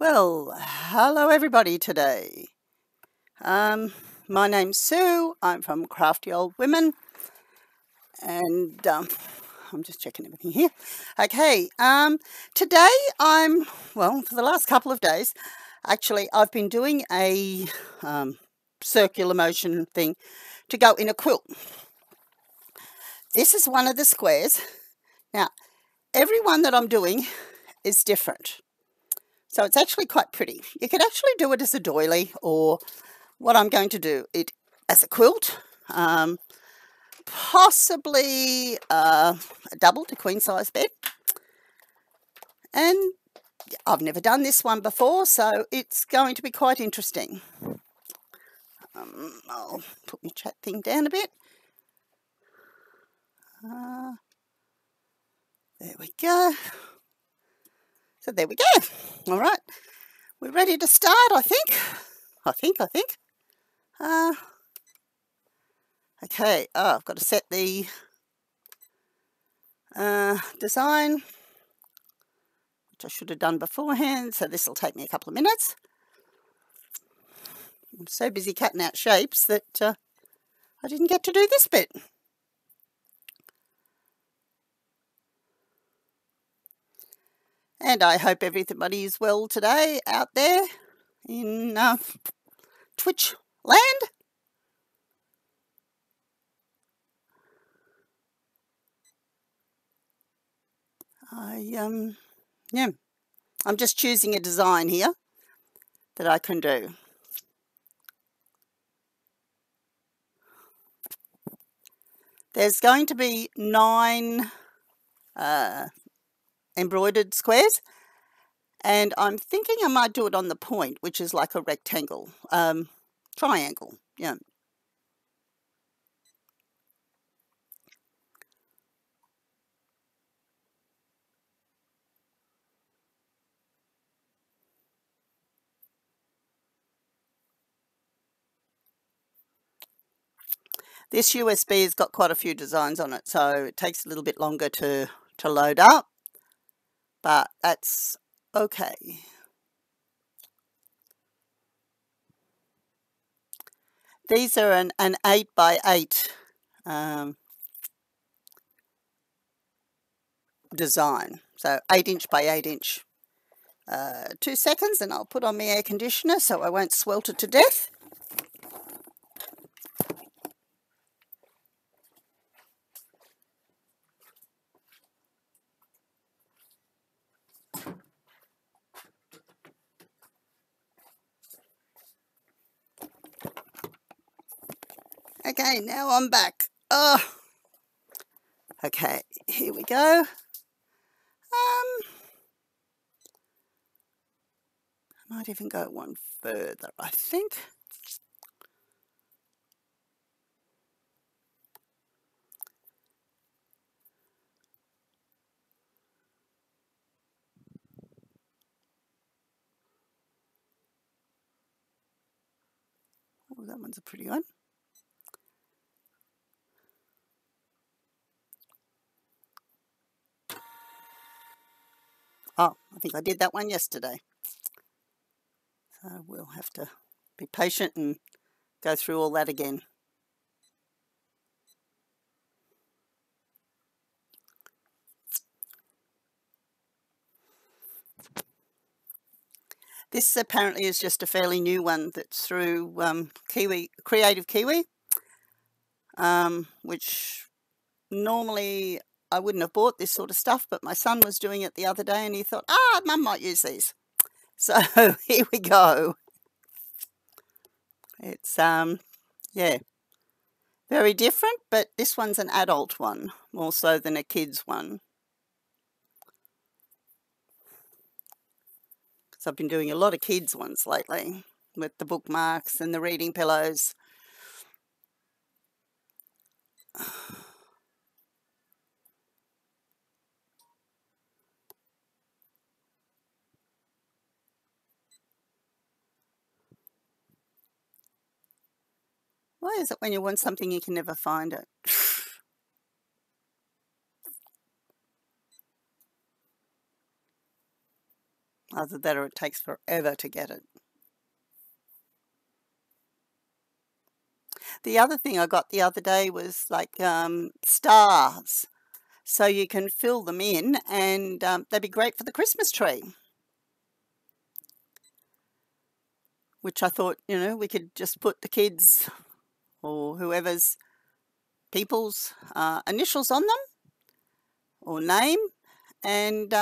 Well, hello everybody today. My name's Sue. I'm from Crafty Old Women, and I'm just checking everything here. Okay, today for the last couple of days, actually, I've been doing a circular motion thing to go in a quilt. This is one of the squares. Now, every one that I'm doing is different. So it's actually quite pretty. You could actually do it as a doily, or what I'm going to do it as a quilt, possibly a double to queen size bed. And I've never done this one before, so it's going to be quite interesting. I'll put my chat thing down a bit. There we go. So there we go. All right. We're ready to start, I think. Okay, I've got to set the design, which I should have done beforehand, so this will take me a couple of minutes. I'm so busy cutting out shapes that I didn't get to do this bit. And I hope everybody is well today out there in Twitch land. I'm just choosing a design here that I can do. There's going to be 9 embroidered squares, and I'm thinking I might do it on the point, which is like a rectangle, triangle, yeah. This USB has got quite a few designs on it, so it takes a little bit longer to load up, but that's okay. These are an 8 by 8 design, so 8-inch by 8-inch. 2 seconds and I'll put on my air conditioner so I won't swelter to death. Okay, now I'm back. Oh, okay, here we go. I might even go one further, I think. Oh, that one's a pretty one. Oh, I think I did that one yesterday. So we'll have to be patient and go through all that again. This apparently is just a fairly new one that's through Creative Kiwi, which normally I wouldn't have bought this sort of stuff, but my son was doing it the other day and he thought, Mum might use these. So here we go. It's, yeah, very different, but this one's an adult one, more so than a kid's one. Because I've been doing a lot of kids' ones lately, with the bookmarks and the reading pillows. Why is it when you want something you can never find it? Either that or it takes forever to get it. The other thing I got the other day was like stars. So you can fill them in and they'd be great for the Christmas tree. Which I thought, we could just put the kids or whoever's people's initials on them or name and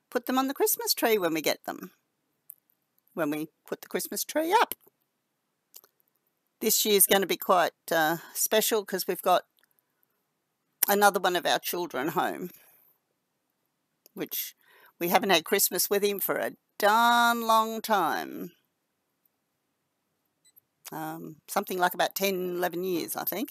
put them on the Christmas tree when we get them, when we put the Christmas tree up. This year's going to be quite special because we've got another one of our children home, which we haven't had Christmas with him for a darn long time. Something like about 10, 11 years, I think.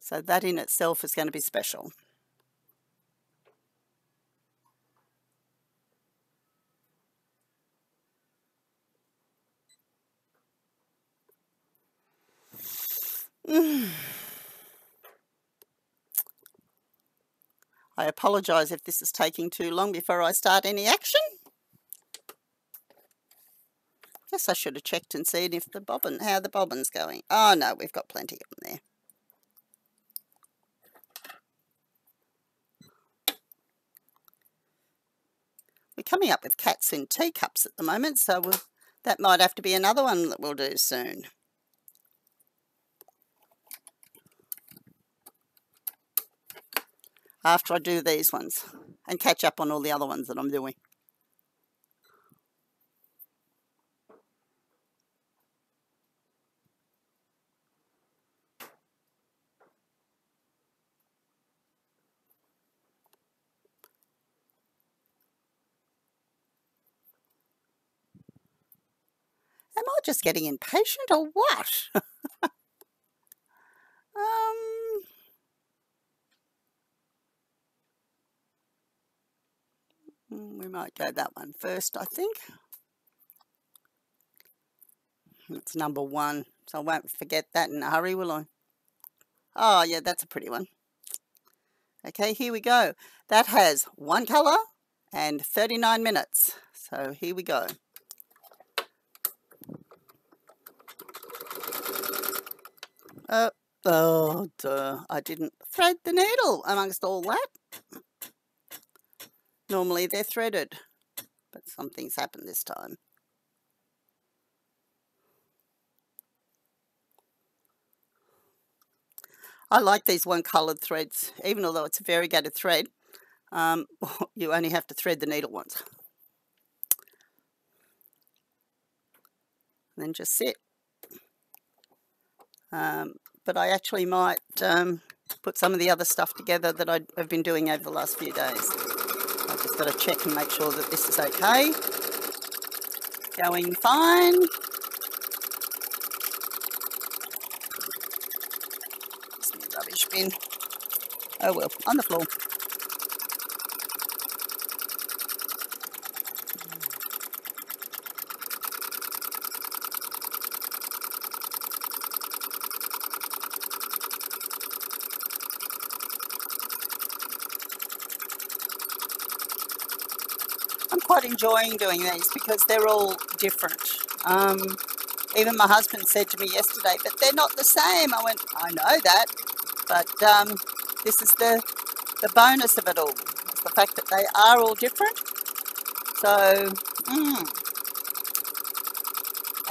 So that in itself is going to be special. I apologise if this is taking too long before I start any action. Guess I should have checked and seen if how the bobbin's going. Oh no, we've got plenty on there. We're coming up with cats in teacups at the moment, so that might have to be another one that we'll do soon. After I do these ones and catch up on all the other ones that I'm doing. Am I just getting impatient or what? We might go that one first, I think. It's number 1, so I won't forget that in a hurry, will I? Oh, yeah, that's a pretty one. Okay, here we go. That has 1 colour and 39 minutes. So here we go. Oh, duh. I didn't thread the needle amongst all that. Normally they're threaded, but something's happened this time. I like these one-coloured threads, even although it's a variegated thread. You only have to thread the needle once. And then just sit. But I actually might put some of the other stuff together that I've been doing over the last few days. I've just got to check and make sure that this is okay. Going fine. It's my rubbish bin. Oh well, on the floor. I'm quite enjoying doing these because they're all different. Even my husband said to me yesterday, but they're not the same. I went, I know that, but this is the bonus of it all. It's the fact that they are all different. So,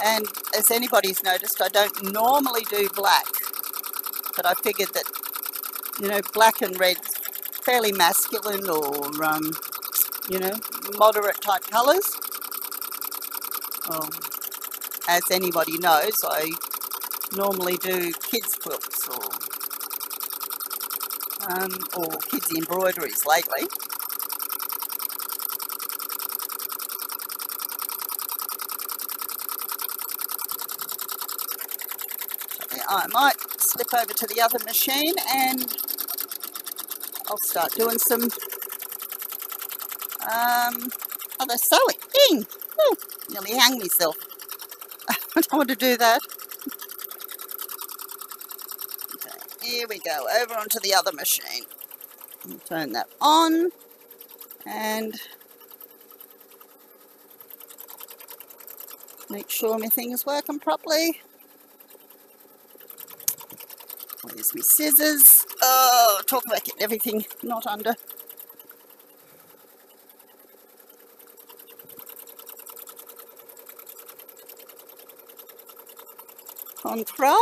and as anybody's noticed, I don't normally do black, but I figured that, black and red, fairly masculine or, moderate type colours. As anybody knows, I normally do kids quilts or kids embroideries lately. I might slip over to the other machine and I'll start doing some other sewing. Ding! Ooh, nearly hang myself. I don't want to do that. Okay, here we go, over onto the other machine. turn that on and make sure my thing's working properly. Where's my scissors? Oh, talk about getting everything not under. Control.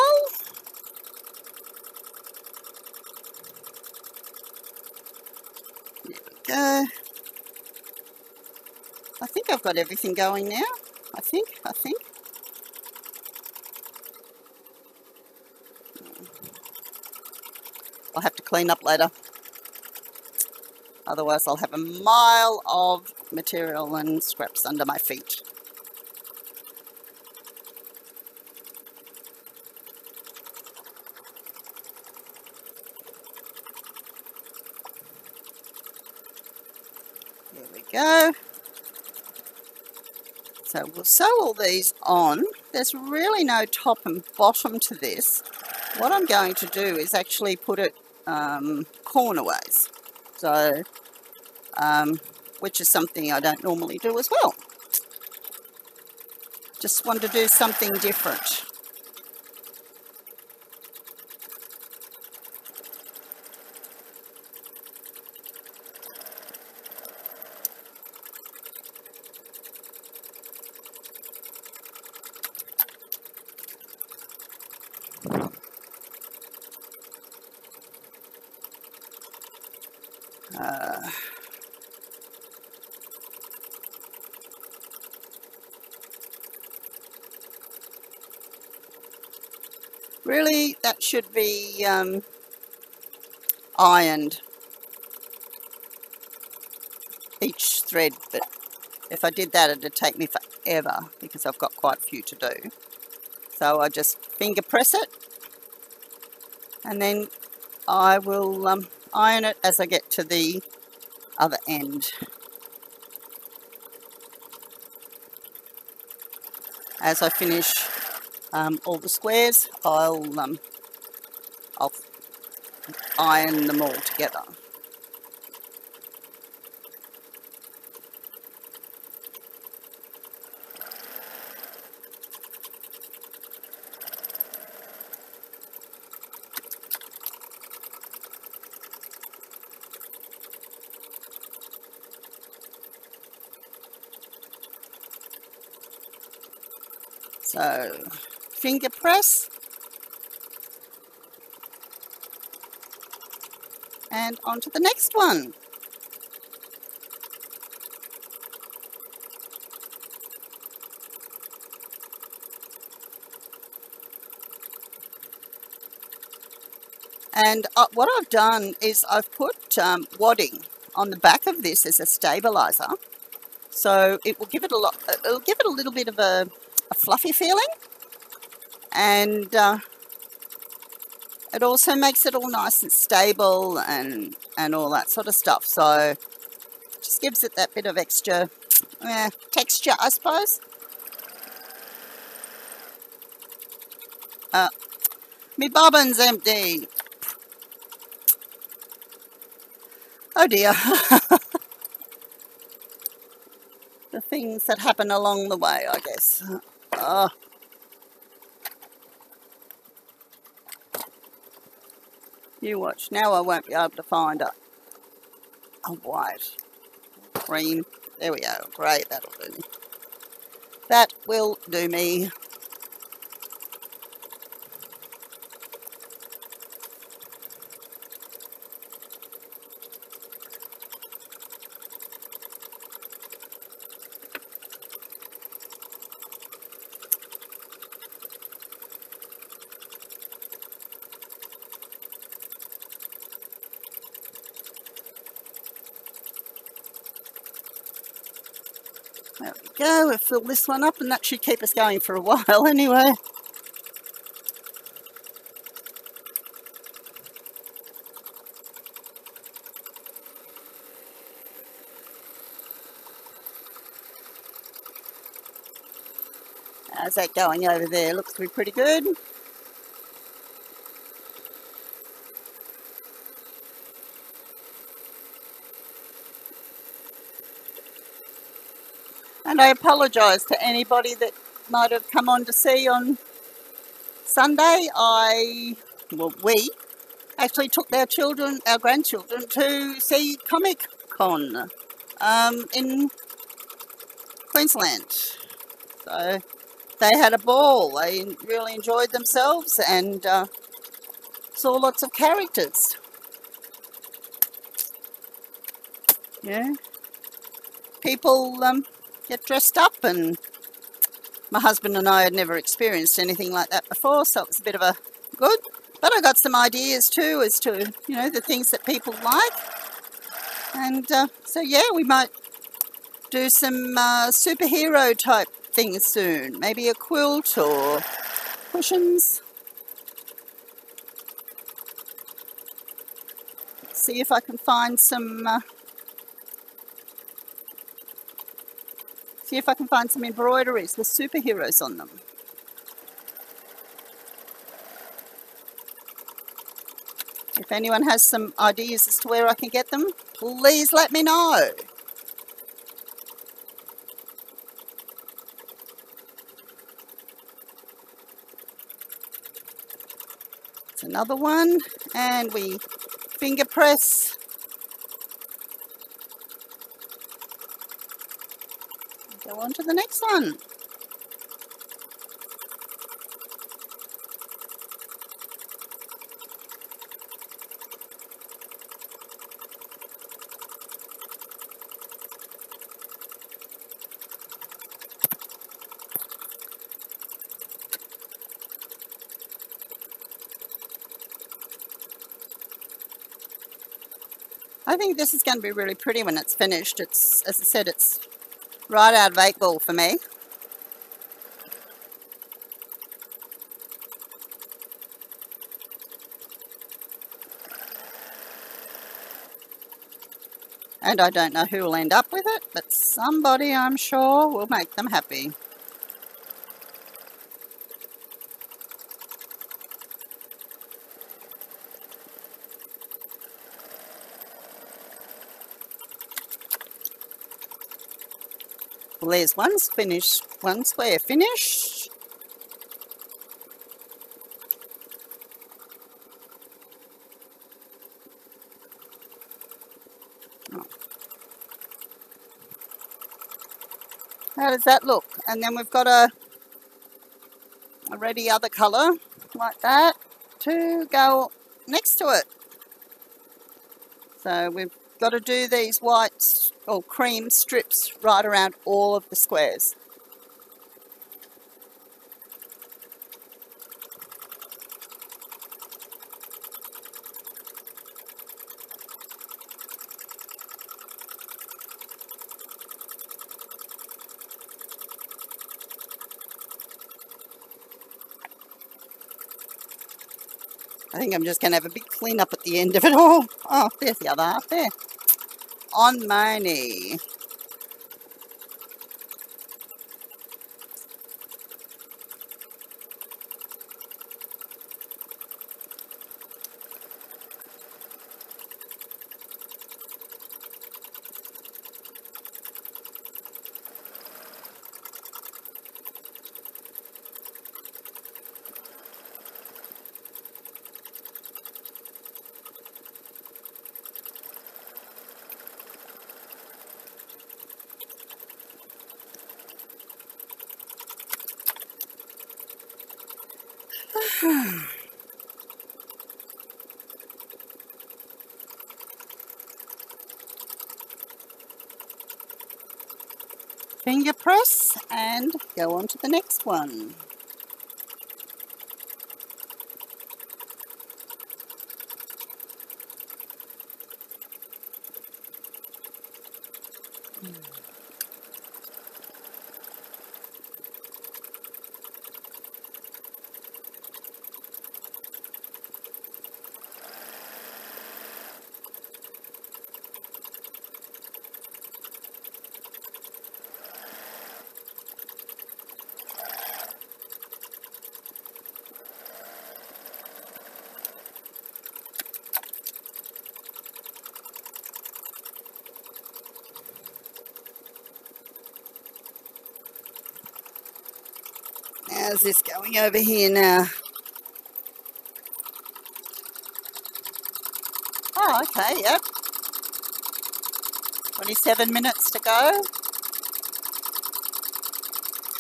There we go. I think I've got everything going now. I think. I'll have to clean up later. Otherwise I'll have a mile of material and scraps under my feet. There we go. So we'll sew all these on. There's really no top and bottom to this. What I'm going to do is actually put it cornerways. So, which is something I don't normally do as well. Just want to do something different. Really, that should be ironed, each thread, but if I did that it'd take me forever because I've got quite a few to do. So I just finger press it and then I will iron it as I get to the other end. As I finish all the squares, I'll iron them all together. So, finger press and on to the next one. And what I've done is I've put wadding on the back of this as a stabilizer, so it will give it it'll give it a little bit of a fluffy feeling, and it also makes it all nice and stable and all that sort of stuff. So just gives it that bit of extra texture, I suppose. My bobbin's empty. Oh dear. The things that happen along the way, I guess. Oh. You watch. Now I won't be able to find a white cream. There we go. Great. That'll do me. That will do me. There we go, we'll fill this one up and that should keep us going for a while anyway. How's that going over there? Looks to be pretty good. And I apologise to anybody that might have come on to see on Sunday. We actually took our grandchildren, to see Comic Con in Queensland. So they had a ball. They really enjoyed themselves and saw lots of characters. Yeah, people get dressed up, and my husband and I had never experienced anything like that before, so it was a bit of a good. But I got some ideas too as to, the things that people like. And so, yeah, we might do some superhero type things soon. Maybe a quilt or cushions. See if I can find some embroideries with superheroes on them. If anyone has some ideas as to where I can get them, please let me know. It's another one, and we finger press. Go on to the next one. I think this is going to be really pretty when it's finished. It's, as I said, it's right out of 8 ball for me. And I don't know who will end up with it, but somebody, I'm sure, will make them happy. Well, there's one square finished. Oh. How does that look? And then we've got a ready other colour like that to go next to it. So we've got to do these white or cream strips right around all of the squares. I think I'm just going to have a big clean up at the end of it all. Oh, there's the other half there. On my knee. Finger press and go on to the next one. How's this going over here now? Oh, okay, yep. 27 minutes to go.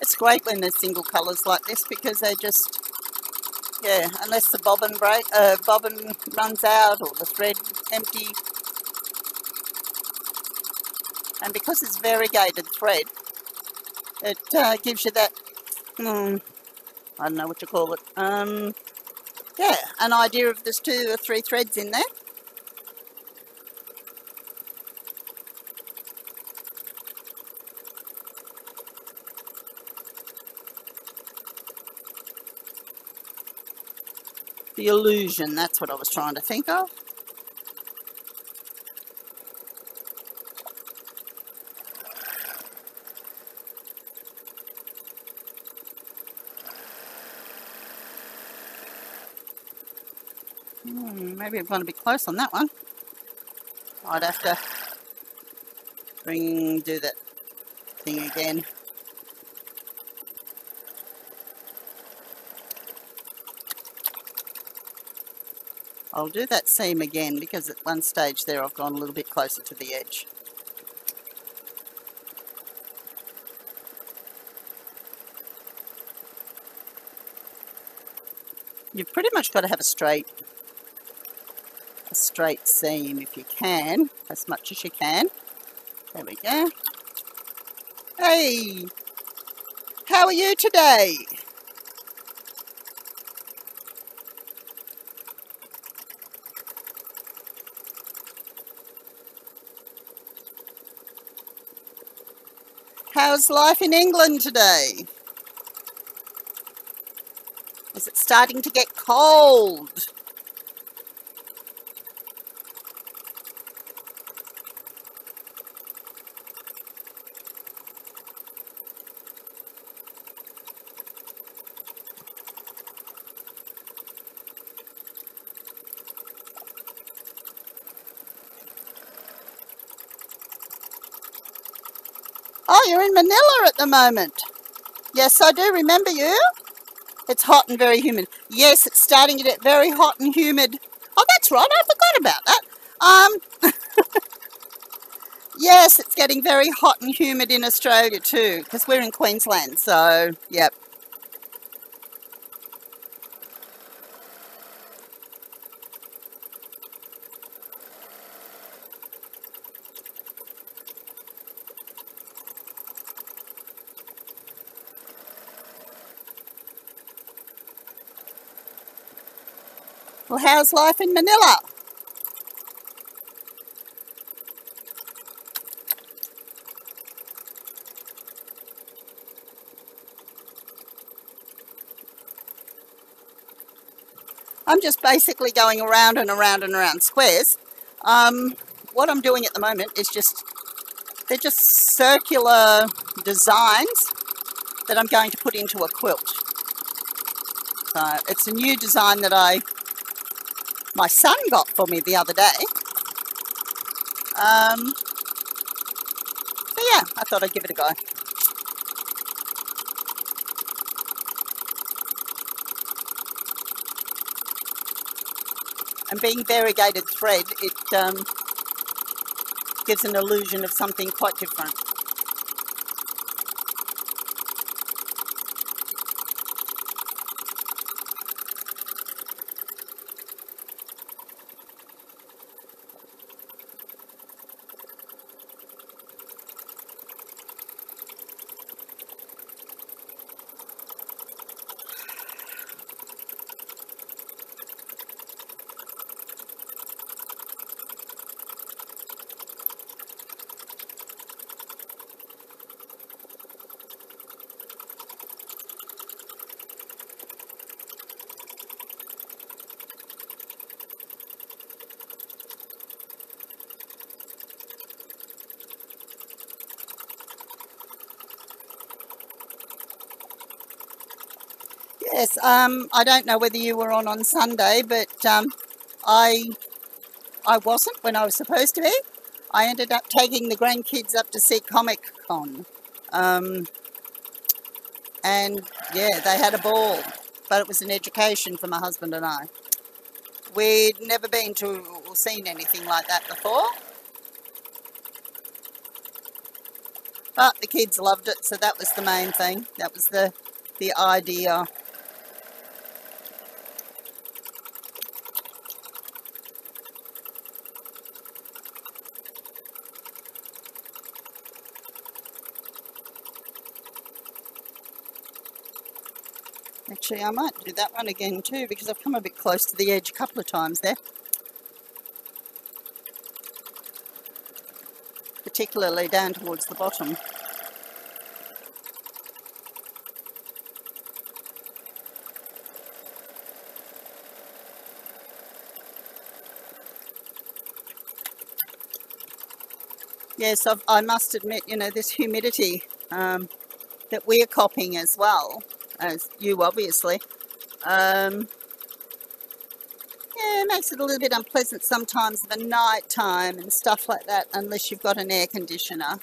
It's great when there's single colours like this because they just, yeah, unless the bobbin runs out or the thread empty. And because it's variegated thread, it gives you that, I don't know what to call it, yeah, an idea of there's 2 or 3 threads in there. The illusion, that's what I was trying to think of. Maybe I've gone a bit close on that one. I'd have to do that thing again. I'll do that seam again because at one stage there I've gone a little bit closer to the edge. You've pretty much got to have a straight seam if you can, as much as you can. There we go. Hey, how are you today? How's life in England today? Is it starting to get cold? Oh, you're in Manila at the moment. Yes, I do remember you. It's hot and very humid. Yes, it's starting to get very hot and humid. Oh, that's right, I forgot about that. Yes, it's getting very hot and humid in Australia too, because we're in Queensland, so, yep. Well, how's life in Manila? I'm just basically going around and around and around squares. What I'm doing at the moment is they're just circular designs that I'm going to put into a quilt. So it's a new design that my son got for me the other day. So yeah, I thought I'd give it a go. And being variegated thread, it gives an illusion of something quite different. Yes, I don't know whether you were on Sunday, but I wasn't when I was supposed to be. I ended up taking the grandkids up to see Comic Con. And And yeah, they had a ball, but it was an education for my husband and I. We'd never been to or seen anything like that before, but the kids loved it, so that was the main thing. That was the idea. Actually, I might do that one again too, because I've come a bit close to the edge a couple of times there. Particularly down towards the bottom. Yes, I must admit, you know, this humidity that we're copying as well, as you obviously, yeah, it makes it a little bit unpleasant sometimes of a night time and stuff like that, unless you've got an air conditioner.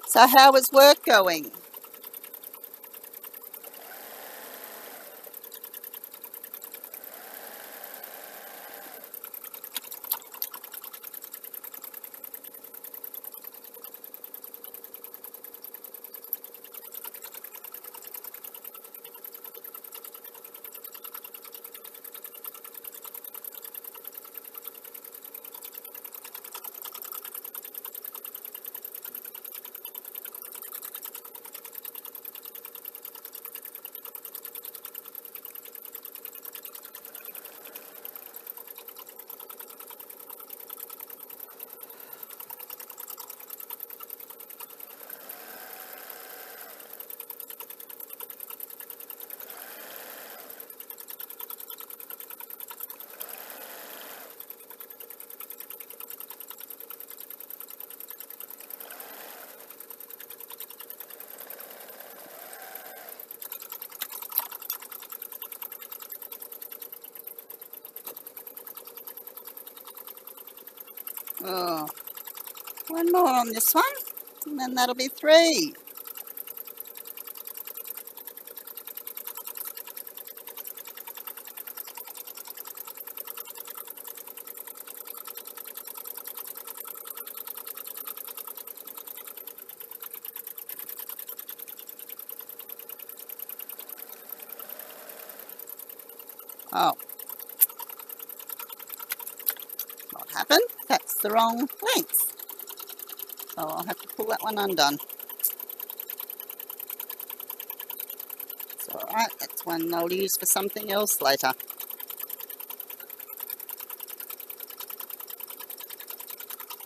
So how was work going? Oh, one more on this one, and then that'll be 3. Oh, what happened? That's the wrong length. So I'll have to pull that one undone. It's alright, that's one I'll use for something else later.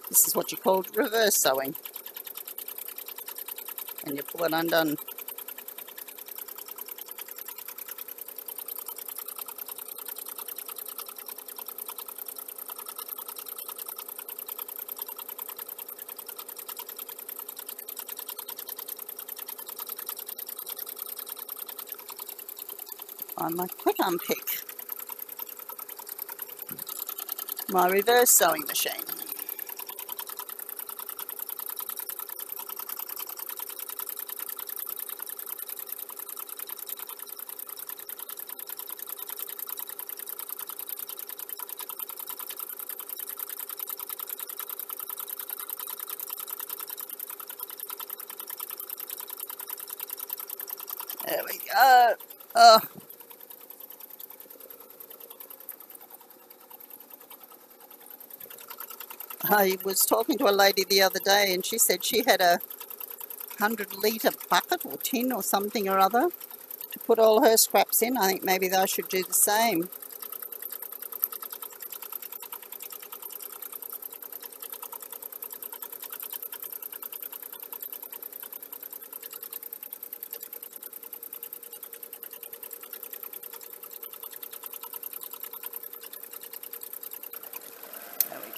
This is what you call reverse sewing. And you pull it undone. On my quick unpick, my reverse sewing machine. There we go. Oh. I was talking to a lady the other day and she said she had a 100-litre bucket or tin or something or other to put all her scraps in. I think maybe I should do the same.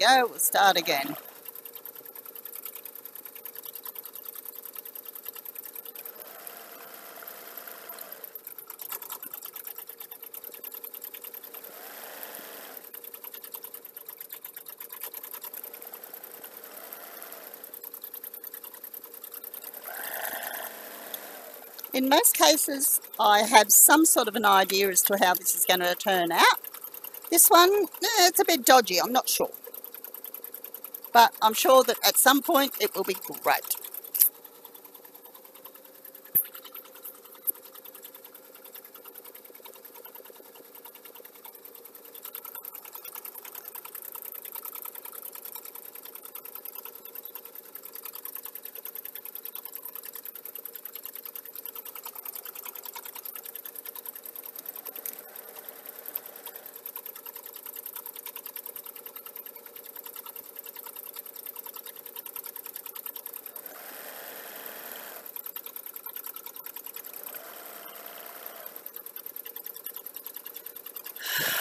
go. We'll start again. In most cases, I have some sort of an idea as to how this is going to turn out. This one, it's a bit dodgy, I'm not sure. But I'm sure that at some point it will be great.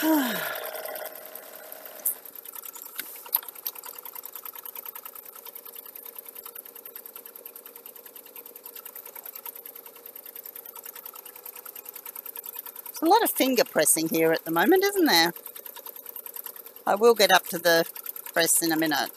There's a lot of finger pressing here at the moment, isn't there? I will get up to the press in a minute.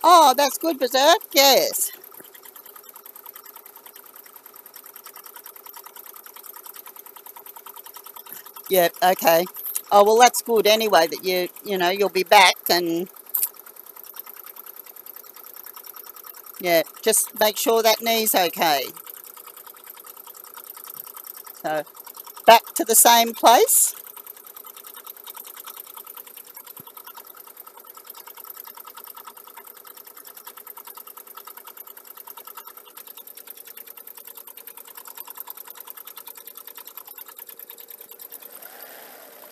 Oh, that's good, Berserk. Yes. Yep, okay. Oh, well, that's good anyway that you'll be back and, yeah, just make sure that knee's okay. So, back to the same place.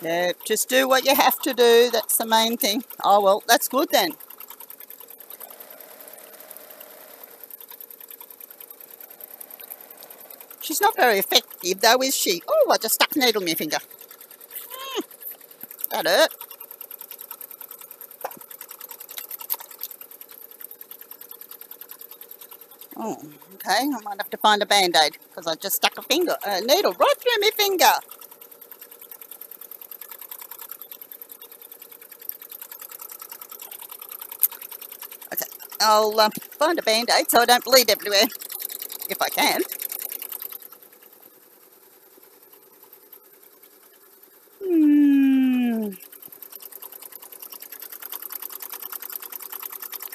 Yeah, just do what you have to do. That's the main thing. Oh, well, that's good then. She's not very effective though, is she? Oh, I just stuck a needle in my finger. That hurt. Oh, okay. I might have to find a band-aid because I just stuck a needle right through my finger. Okay, I'll find a band-aid so I don't bleed everywhere, if I can.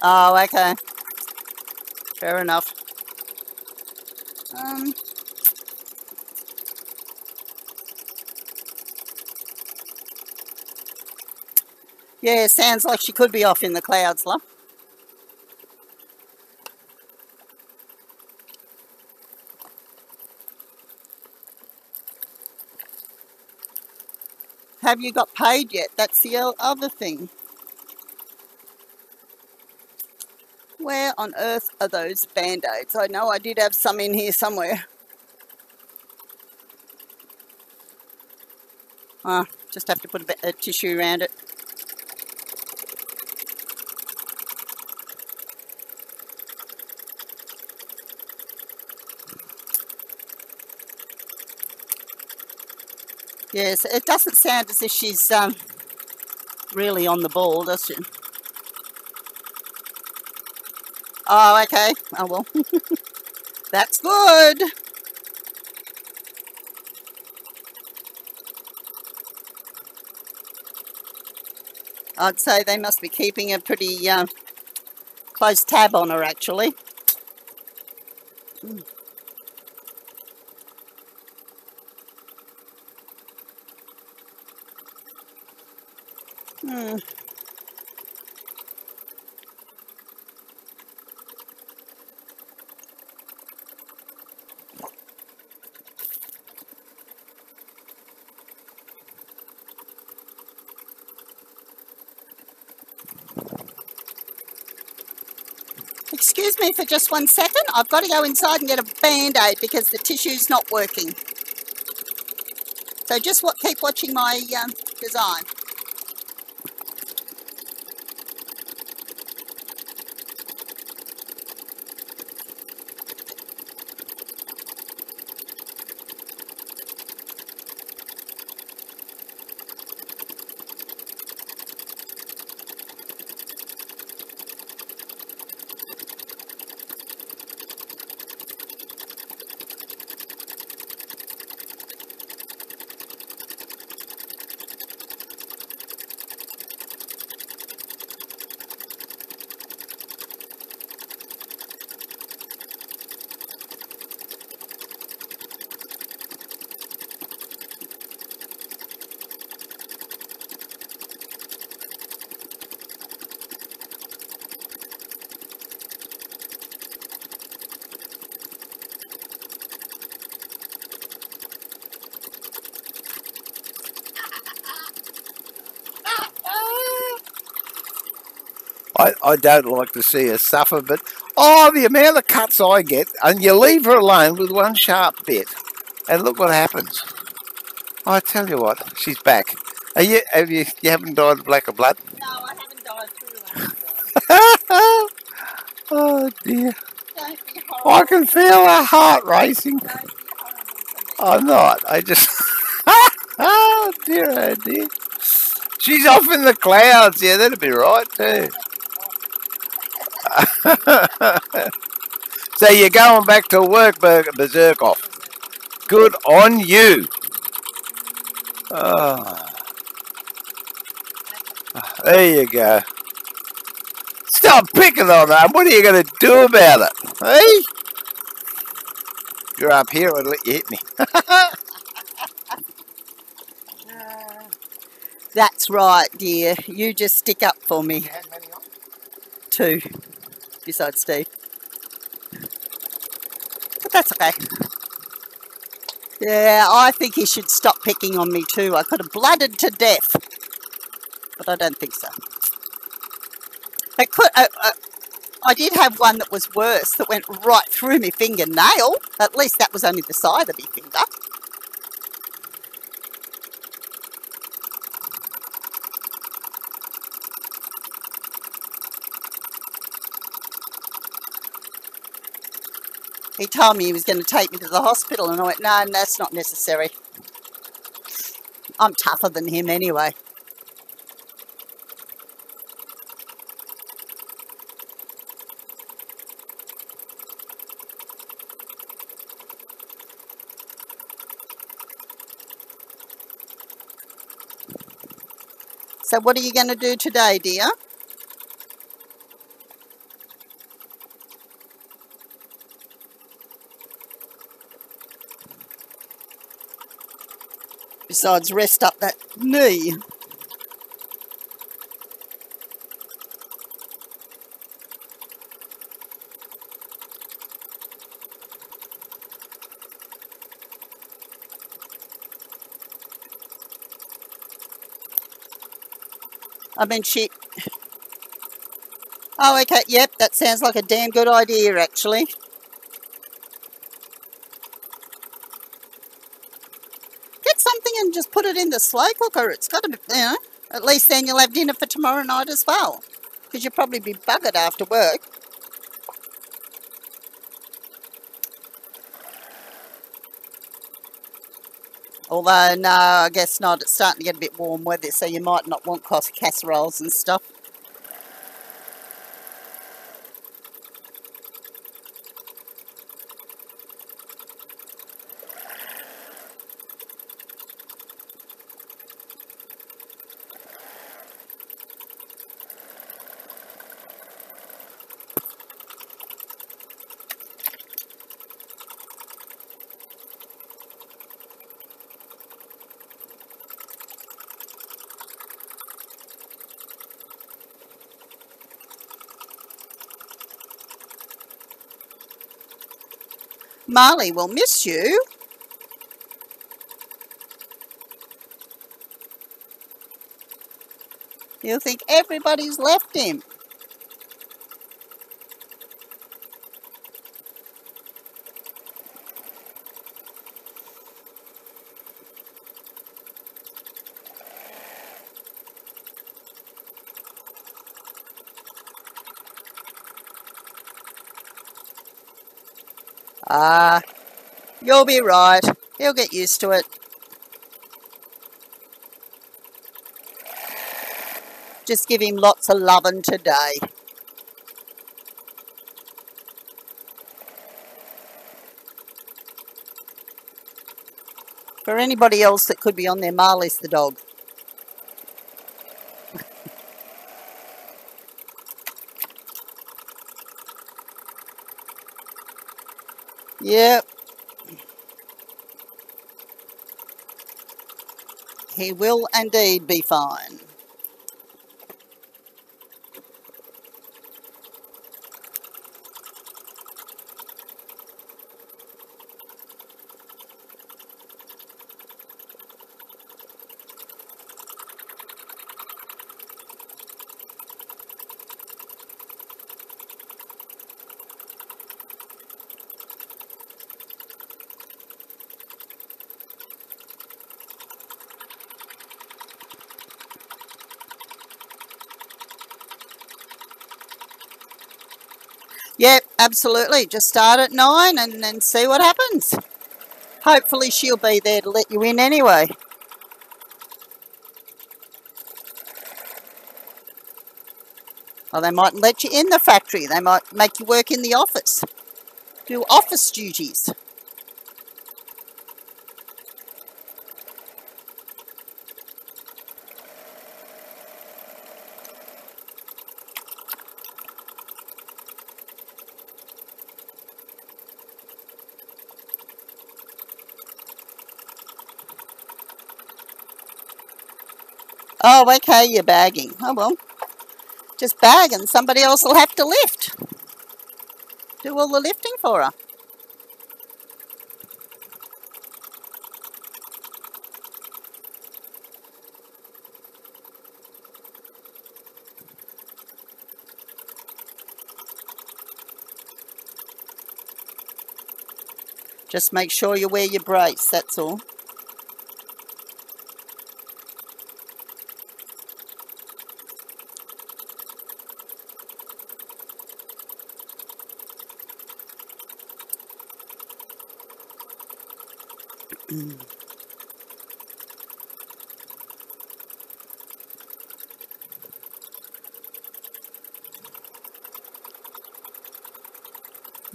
Oh, okay. Fair enough. Yeah, sounds like she could be off in the clouds, love. Have you got paid yet? That's the other thing. Where on earth are those band-aids? I know I did have some in here somewhere. Just have to put a tissue around it. Yes, it doesn't sound as if she's really on the ball, does she? Oh, okay. Oh, well. That's good. I'd say they must be keeping a pretty close tab on her, actually. Excuse me for just 1 second. I've got to go inside and get a Band-Aid because the tissue's not working. So just keep watching my design. I don't like to see her suffer, but the amount of cuts I get, and you leave her alone with one sharp bit, and look what happens. I tell you what, she's back. You haven't died of lack of blood? No, I haven't died through lack of blood. Oh dear. Don't be horrible. I can feel her heart racing. Don't be horrible to me. I'm not. I just... oh dear. She's off in the clouds. Yeah, that'd be right too. So you're going back to work, berserk off. Good on you. Oh. There you go. Stop picking on her. What are you going to do about it? Hey? You're up here, I'd let you hit me. That's right, dear. You just stick up for me. You had many on? 2, besides Steve. But that's okay. Yeah, I think he should stop picking on me too. I could have blooded to death. But I don't think so. I did have one that was worse, that went right through my fingernail. At least that was only the side of my finger. He told me he was going to take me to the hospital, and I went, no, that's not necessary. I'm tougher than him anyway. So what are you going to do today, dear? Besides rest up that knee. I mean, oh, okay, yep, that sounds like a damn good idea, actually. Get something and just put it in the slow cooker. It's got to be, at least then you'll have dinner for tomorrow night as well. Because you'll probably be buggered after work. Although, no, I guess not. It's starting to get a bit warm weather, so you might not want casseroles and stuff. Marley will miss you. He'll think everybody's left him. Ah, you'll be right. He'll get used to it. Just give him lots of loving today. For anybody else that could be on there, Marley's the dog. Yep. He will indeed be fine. Yep, absolutely. Just start at 9 and then see what happens. Hopefully she'll be there to let you in anyway. Or they mightn't let you in the factory. They might make you work in the office. Do office duties. Oh, okay, you're bagging. Oh, well. Just bag and somebody else will have to lift. Do all the lifting for her. Just make sure you wear your brace, that's all.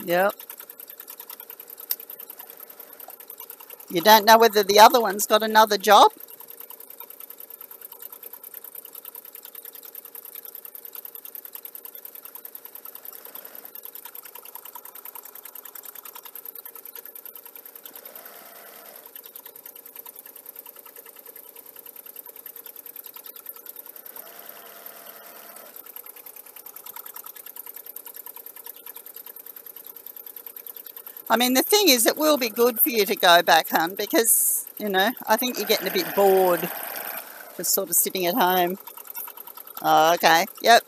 Yep. You don't know whether the other one's got another job? I mean, the thing is, it will be good for you to go back, hun, because, you know, I think you're getting a bit bored just sort of sitting at home. Oh, okay. Yep.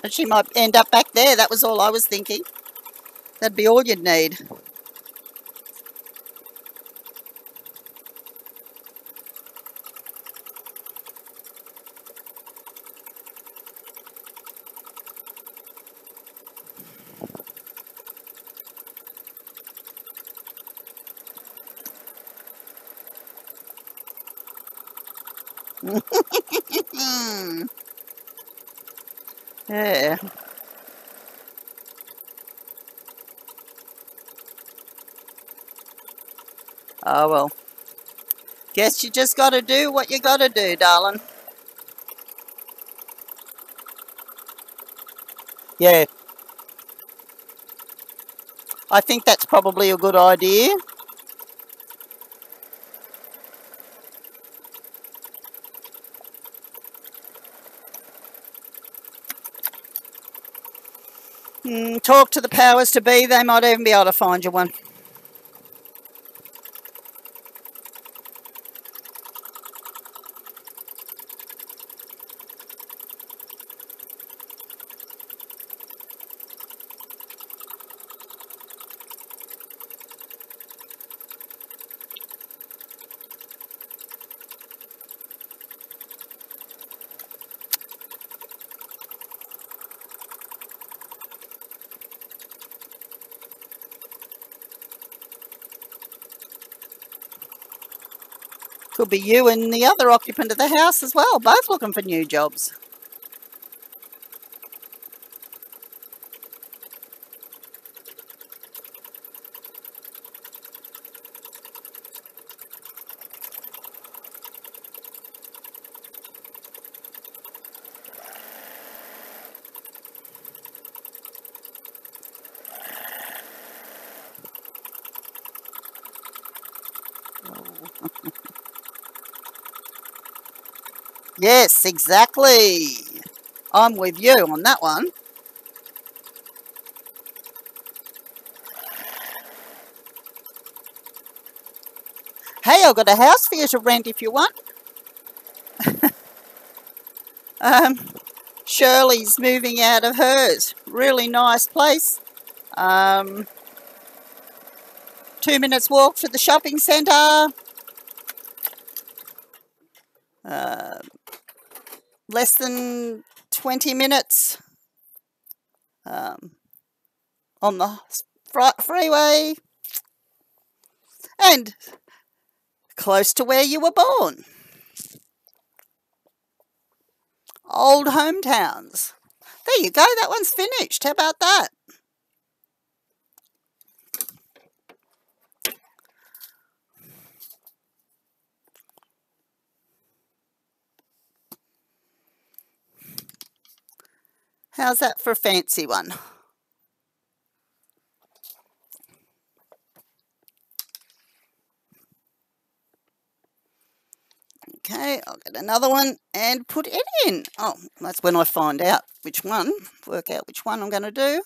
She might end up back there. That was all I was thinking. That'd be all you'd need. Yeah. Oh, well. Guess you just got to do what you got to do, darling. Yeah. I think that's probably a good idea. Talk to the powers to be. They might even be able to find you one. Could be you and the other occupant of the house as well, both looking for new jobs. Yes, exactly. I'm with you on that one. Hey, I've got a house for you to rent if you want. Shirley's moving out of hers. Really nice place. 2 minutes walk to the shopping centre. Less than 20 minutes on the freeway. And close to where you were born. Old hometowns. There you go, that one's finished. How about that? How's that for a fancy one? Okay, I'll get another one and put it in. Oh, that's when I find out which one, work out which one I'm going to do.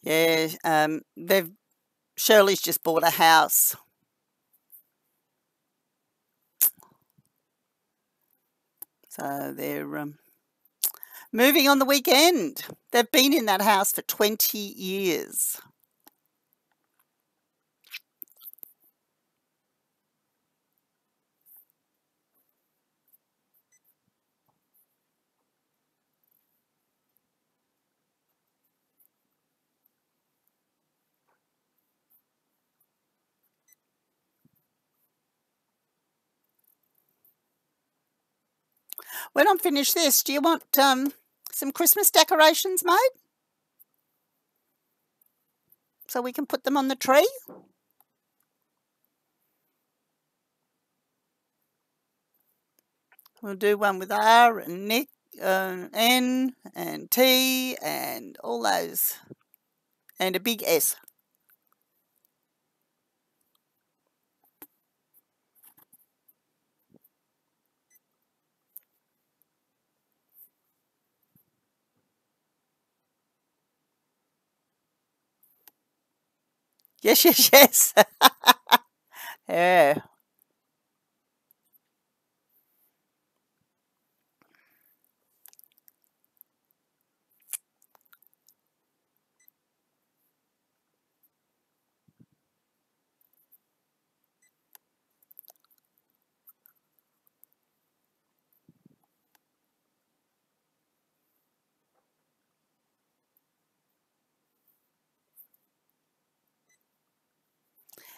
Yeah, Shirley's just bought a house. So they're moving on the weekend. They've been in that house for 20 years. When I'm finished this, do you want some Christmas decorations made? So we can put them on the tree? We'll do one with R and Nick, N and T and all those. And a big S. Yes, yes, yes. Yeah.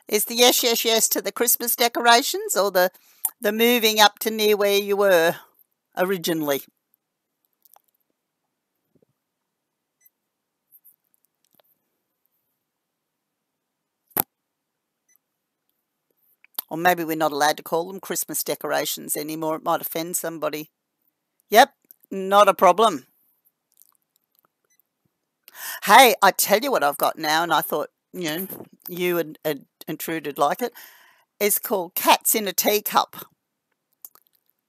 Is the yes, yes, yes to the Christmas decorations or the moving up to near where you were originally? Or maybe we're not allowed to call them Christmas decorations anymore. It might offend somebody. Yep, not a problem. Hey, I tell you what I've got now, and I thought, you and Truda'd like it. It's called Cats in a Teacup.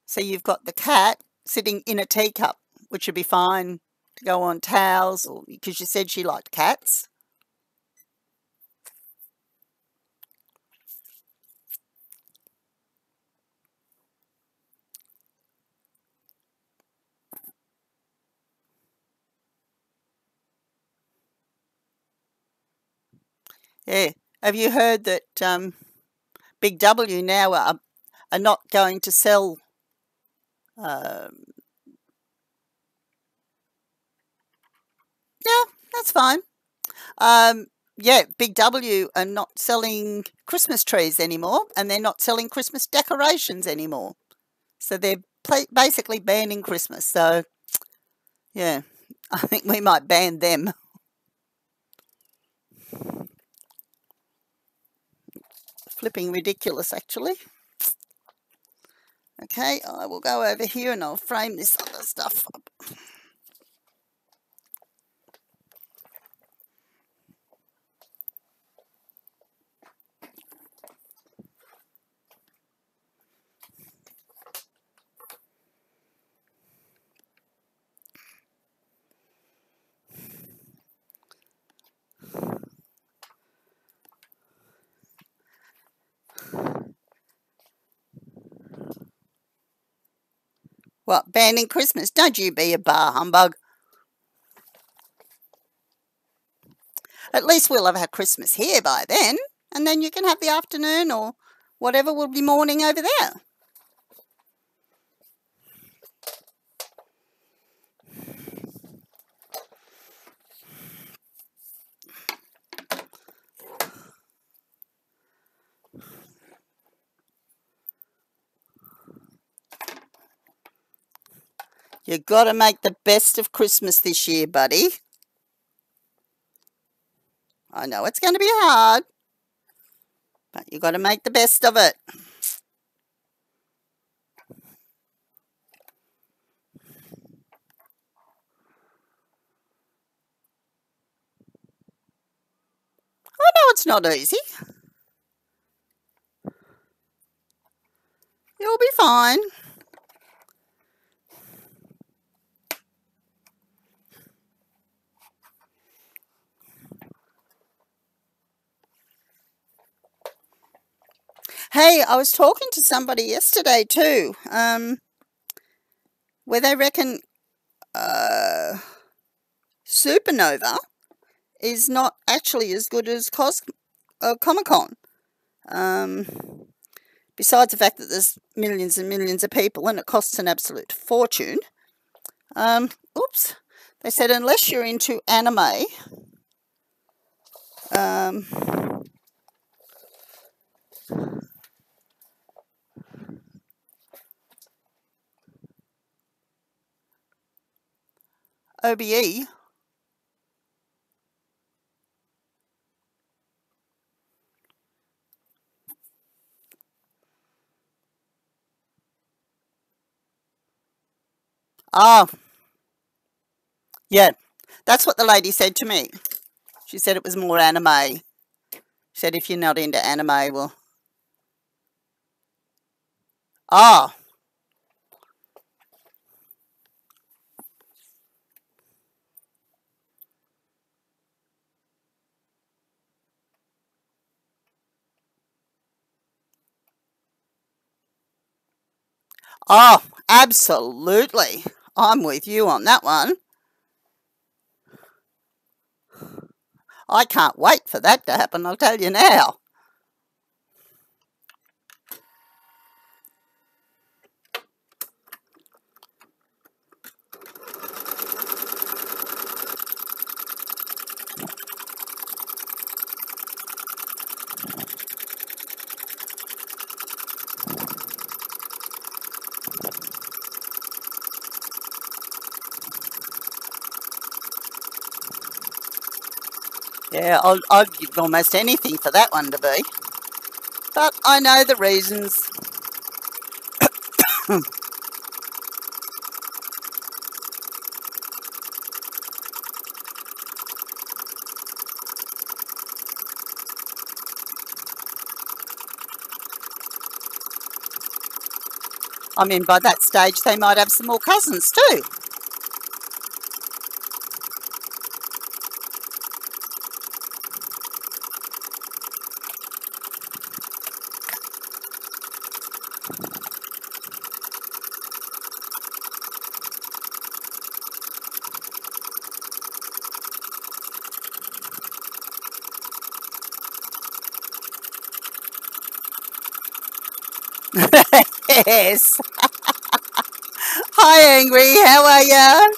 So you've got the cat sitting in a teacup, which would be fine to go on towels, or because you said she liked cats. Yeah. Have you heard that Big W now are not going to sell um, yeah, that's fine. Yeah, Big W are not selling Christmas trees anymore, and they're not selling Christmas decorations anymore. So they're basically banning Christmas. So yeah, I think we might ban them. Flipping ridiculous, actually. Okay, I will go over here and I'll frame this other stuff up. What, banning Christmas? Don't you be a bar humbug. At least we'll have our Christmas here by then, and then you can have the afternoon or whatever will be morning over there. You got to make the best of Christmas this year, buddy. I know it's going to be hard, but you got to make the best of it. I know it's not easy. You'll be fine. Hey, I was talking to somebody yesterday too, where they reckon supernova is not actually as good as Comic-Con. Besides the fact that there's millions and millions of people and it costs an absolute fortune. Oops. They said unless you're into anime, OBE. Ah, yeah. That's what the lady said to me. She said it was more anime. She said if you're not into anime, well... Ah, oh, absolutely. I'm with you on that one. I can't wait for that to happen, I'll tell you now. Yeah, I'd give almost anything for that one to be. But I know the reasons. I mean, by that stage, they might have some more cousins too. Yes. Hi, Angry. How are ya?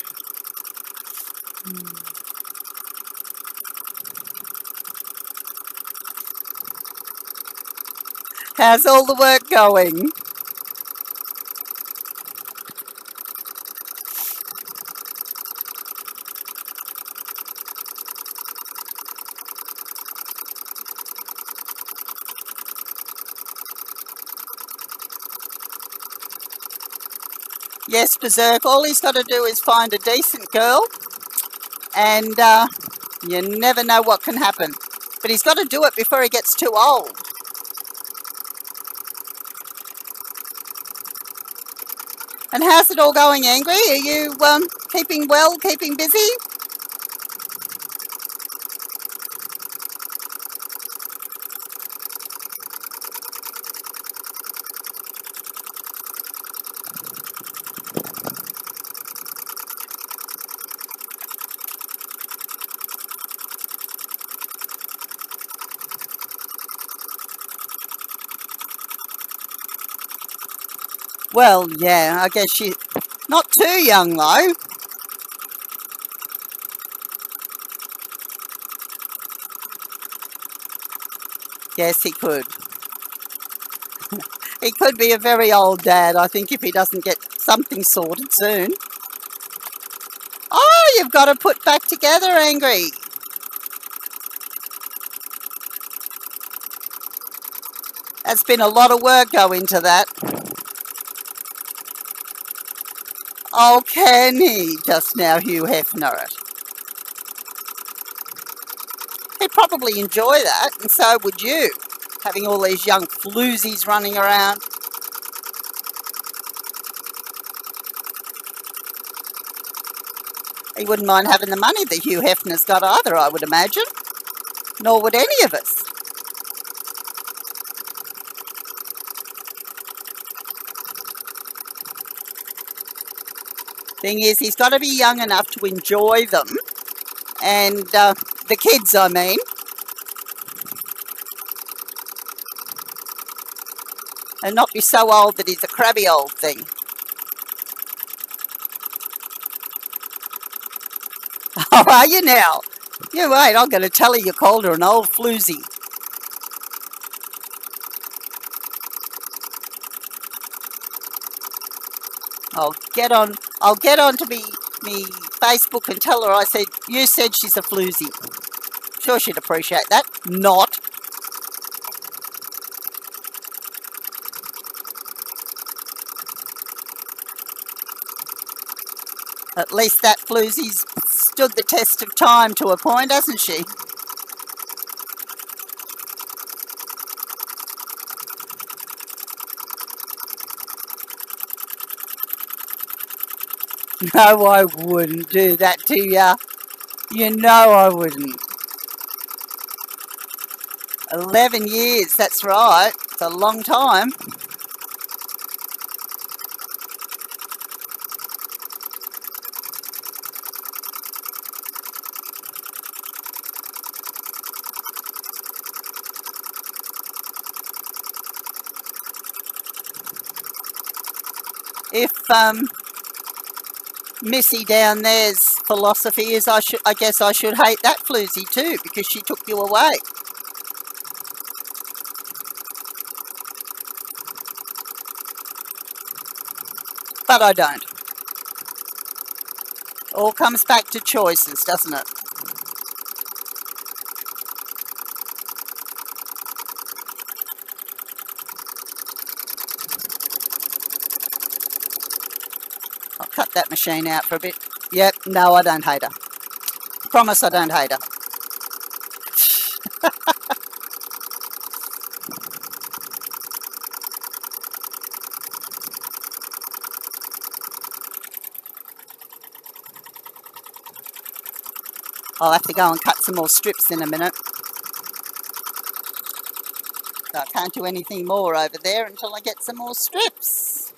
How's all the work going? Yes, Berserk. All he's got to do is find a decent girl, and you never know what can happen. But he's got to do it before he gets too old. And how's it all going, Angry? Are you keeping well, keeping busy? Well, yeah, I guess she's not too young, though. Yes, he could. He could be a very old dad, I think, if he doesn't get something sorted soon. Oh, you've got to put back together, Angry. That's been a lot of work go into that. Oh, can he just now, Hugh Hefner it? He'd probably enjoy that, and so would you, having all these young floozies running around. He wouldn't mind having the money that Hugh Hefner's got either, I would imagine. Nor would any of us. Thing is, he's got to be young enough to enjoy them, and the kids, I mean, and not be so old that he's a crabby old thing. Oh, are you now? You wait, I'm going to tell her you called her an old floozy. I'll get on to me Facebook and tell her I said, you said she's a floozy. Sure she'd appreciate that. Not. At least that floozy's stood the test of time to a point, hasn't she? No, I wouldn't do that to ya. You know I wouldn't. 11 years, that's right. It's a long time. If Missy down there's philosophy is I guess I should hate that floozy too because she took you away. But I don't. All comes back to choices, doesn't it? I'll cut that machine out for a bit. Yep, no, I don't hate her. Promise I don't hate her. I'll have to go and cut some more strips in a minute. So I can't do anything more over there until I get some more strips.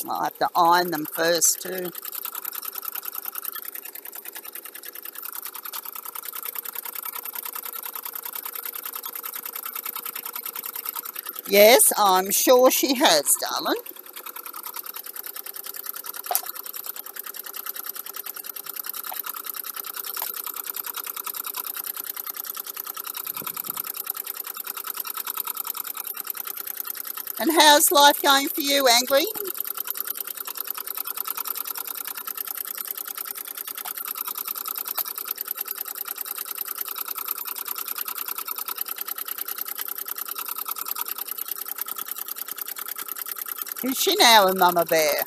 I'll have to iron them first too. Yes, I'm sure she has, darling. And how's life going for you, Angry? Is she now a mama bear?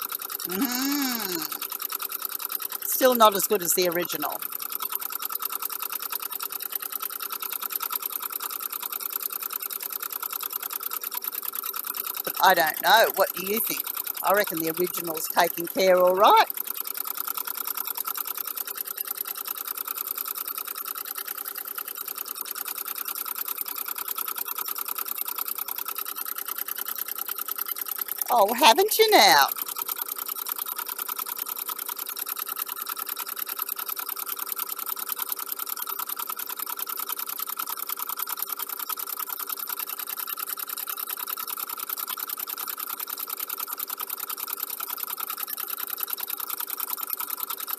Still not as good as the original. But I don't know. What do you think? I reckon the original's taking care all right. Oh, haven't you now?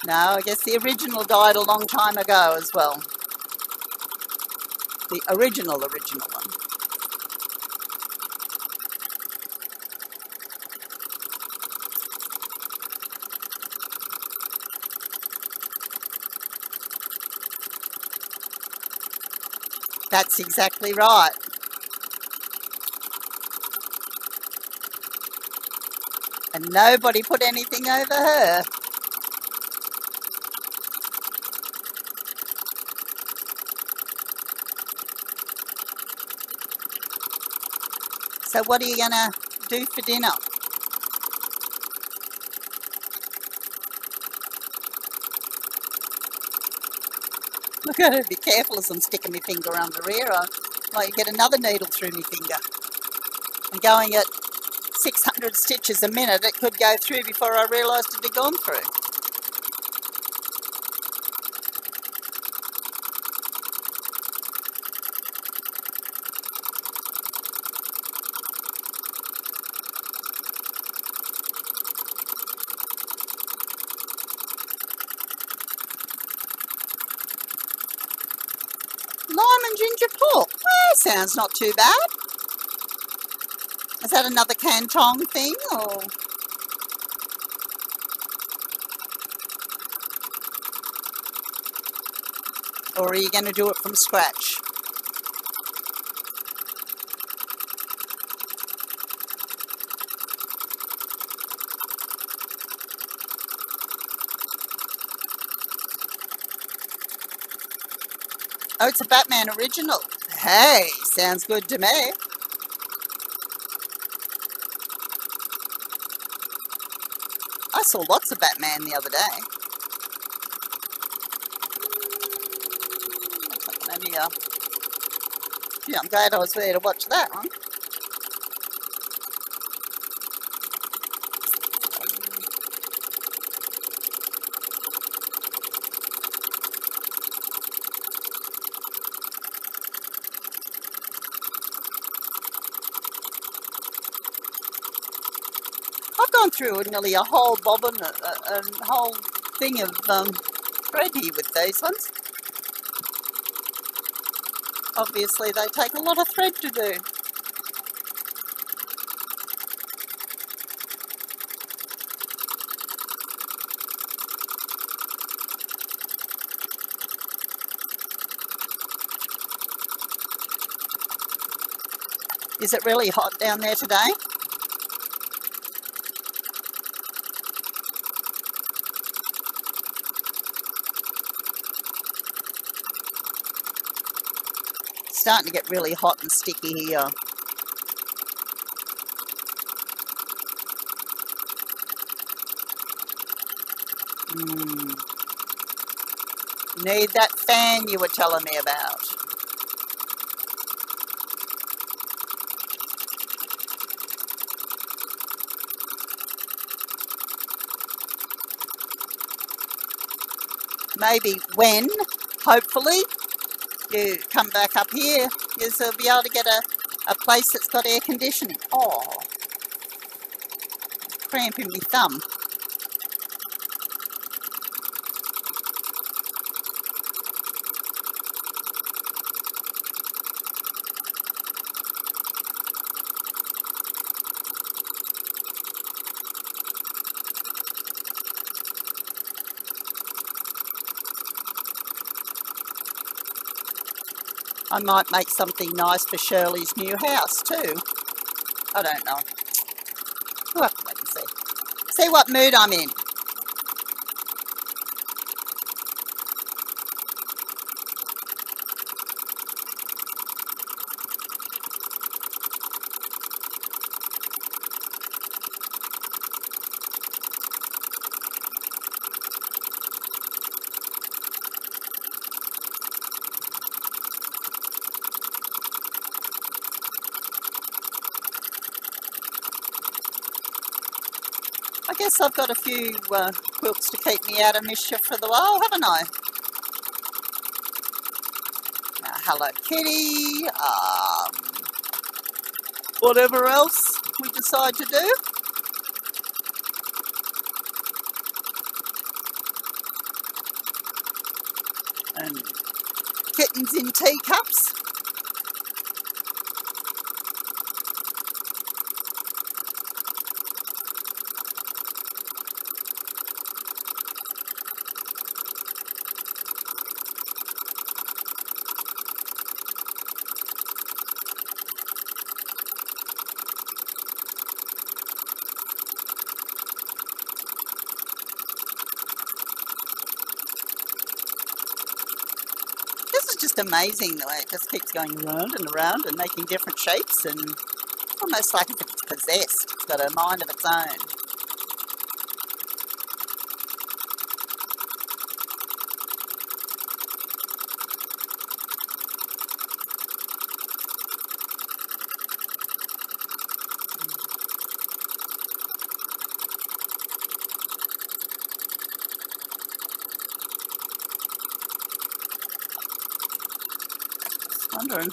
No, I guess the original died a long time ago as well. The original one. That's exactly right. And nobody put anything over her. So what are you going to do for dinner? I've got to be careful as I'm sticking my finger under here. I might get another needle through my finger. And going at 600 stitches a minute, it could go through before I realised it had gone through. Lime and ginger pork. Well, sounds not too bad. Is that another Canton thing, or are you going to do it from scratch? Oh, it's a Batman original. Hey, sounds good to me. I saw lots of Batman the other day. Gee, I'm glad I was there to watch that one. I've gone through nearly a whole bobbin, a whole thing of thread here with these ones. Obviously they take a lot of thread to do. Is it really hot down there today? It's starting to get really hot and sticky here. Need that fan you were telling me about. Maybe when, hopefully, you come back up here, you'll be able to get a a place that's got air conditioning. Oh, cramping my thumb. I might make something nice for Shirley's new house too. I don't know. We'll have to wait and see. See what mood I'm in. I guess I've got a few quilts to keep me out of mischief for the while, haven't I? Hello Kitty, whatever else we decide to do. And kittens in teacups. This is just amazing the way it just keeps going around and around and making different shapes, and almost like if it's possessed. It's got a mind of its own. Wondering.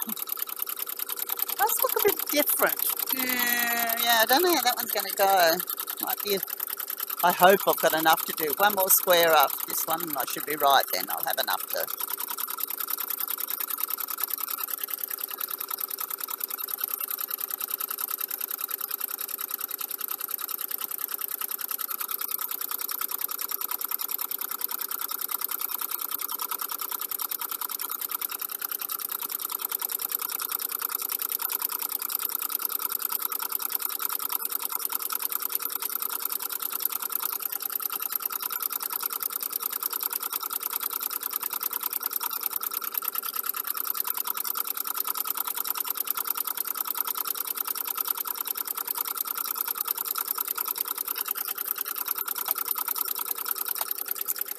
Does look a bit different. Yeah, I don't know how that one's going to go. Might be. I hope I've got enough to do. One more square after this one, and I should be right then. I'll have enough to.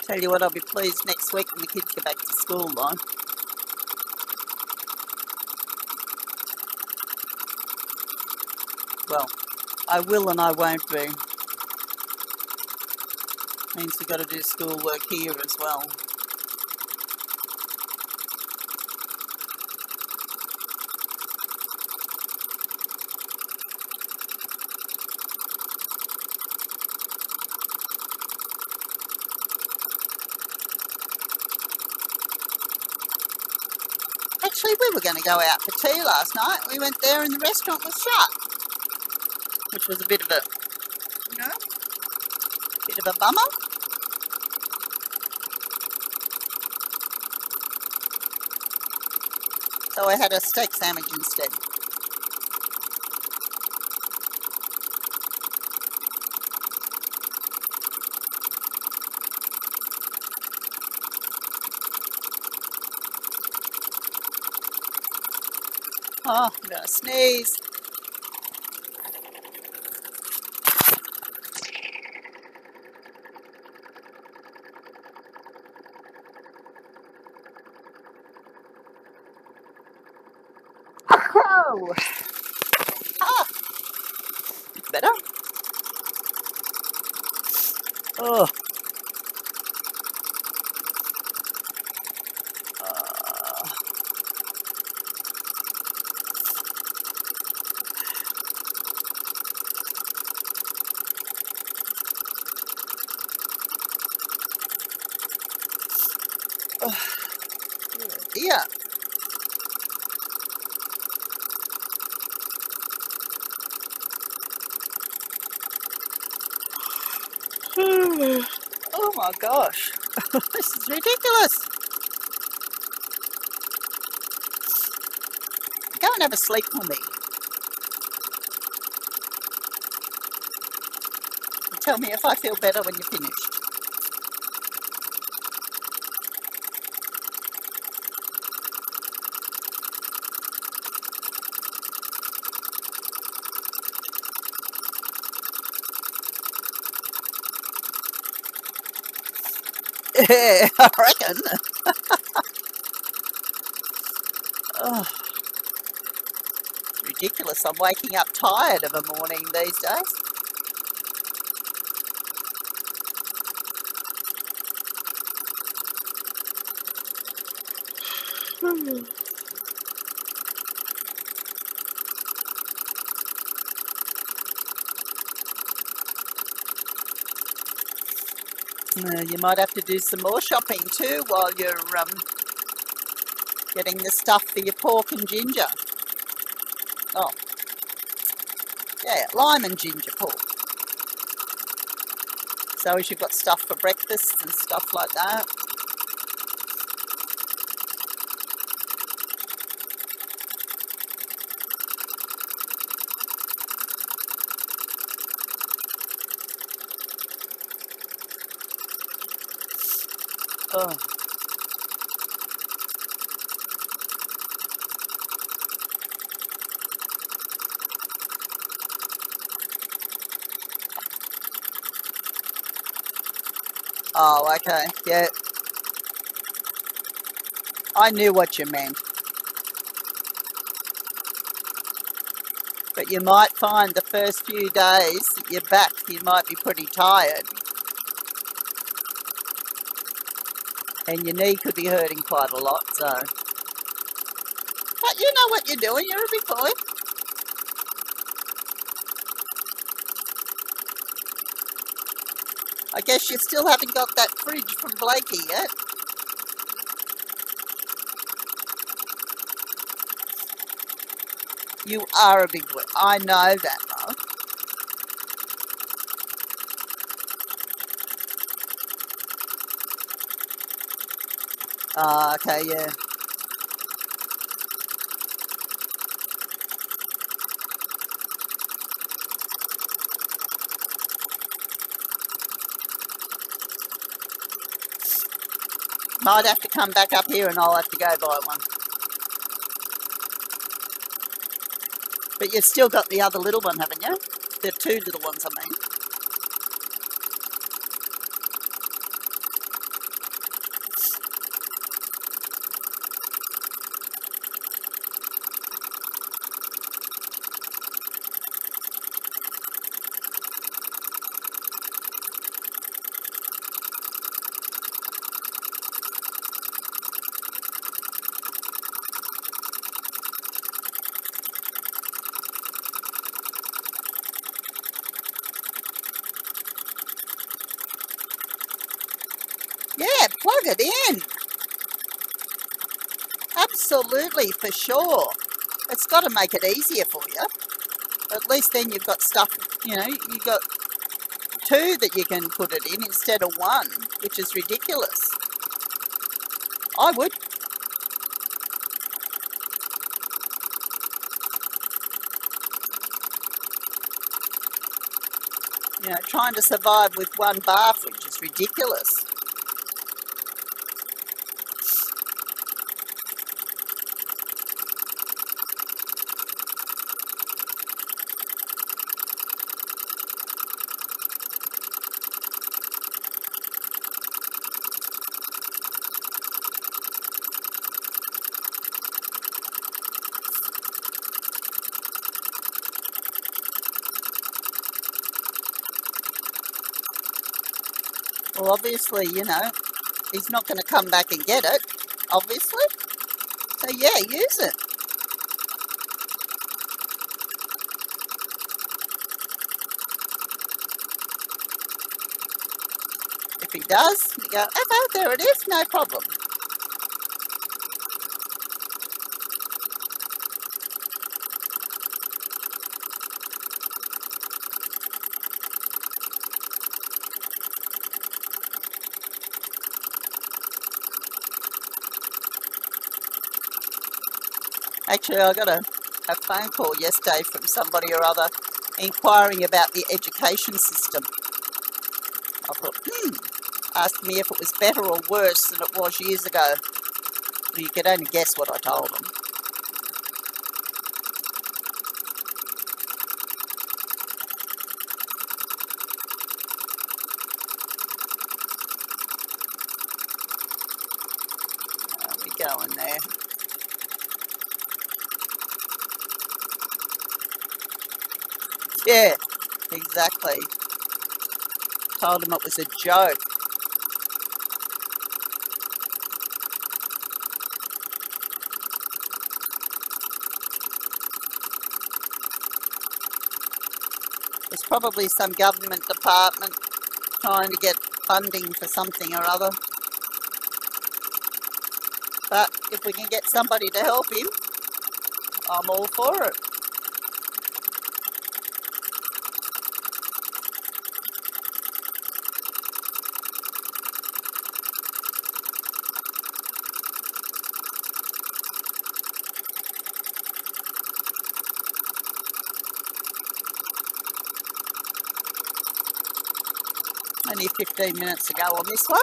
Tell you what, I'll be pleased next week when the kids go back to school, though. Well, I will and I won't be. Means we've got to do schoolwork here as well. Actually, we were going to go out for tea last night. We went there and the restaurant was shut, which was a bit of a, bit of a bummer. So I had a steak sandwich instead. Oh, I'm going to sneeze. Oh! Ah! It's better. Oh. Oh, dear. Oh my gosh. This is ridiculous. Go and have a sleep for me. And tell me if I feel better when you're finished. Yeah, I reckon. Oh, it's ridiculous. I'm waking up tired of a morning these days. You might have to do some more shopping too while you're getting the stuff for your pork and ginger. Oh, yeah, lime and ginger pork. So as you've got stuff for breakfast and stuff like that. Oh. Oh, okay. Yeah. I knew what you meant. But you might find the first few days that you're back, you might be pretty tired. And your knee could be hurting quite a lot, so. But you know what you're doing, you're a big boy. I guess you still haven't got that fridge from Blakey yet. You are a big boy. I know that, Mo. Oh, okay, yeah. Might have to come back up here and I'll have to go buy one. But you've still got the other little one, haven't you? The two little ones, I mean. Yeah, plug it in. Absolutely, for sure. It's got to make it easier for you. At least then you've got stuff, you've got two that you can put it in instead of one, which is ridiculous. I would. Trying to survive with one bar fridge is ridiculous. Well, obviously, he's not going to come back and get it, obviously. So, yeah, use it. If he does, you go, okay, there it is, no problem. Actually, I got a phone call yesterday from somebody or other inquiring about the education system. I thought, asking me if it was better or worse than it was years ago. Well, you could only guess what I told them. How are we going there? Yeah, exactly. Told them it was a joke. There's probably some government department trying to get funding for something or other. But if we can get somebody to help him, I'm all for it. Only 15 minutes to go on this one.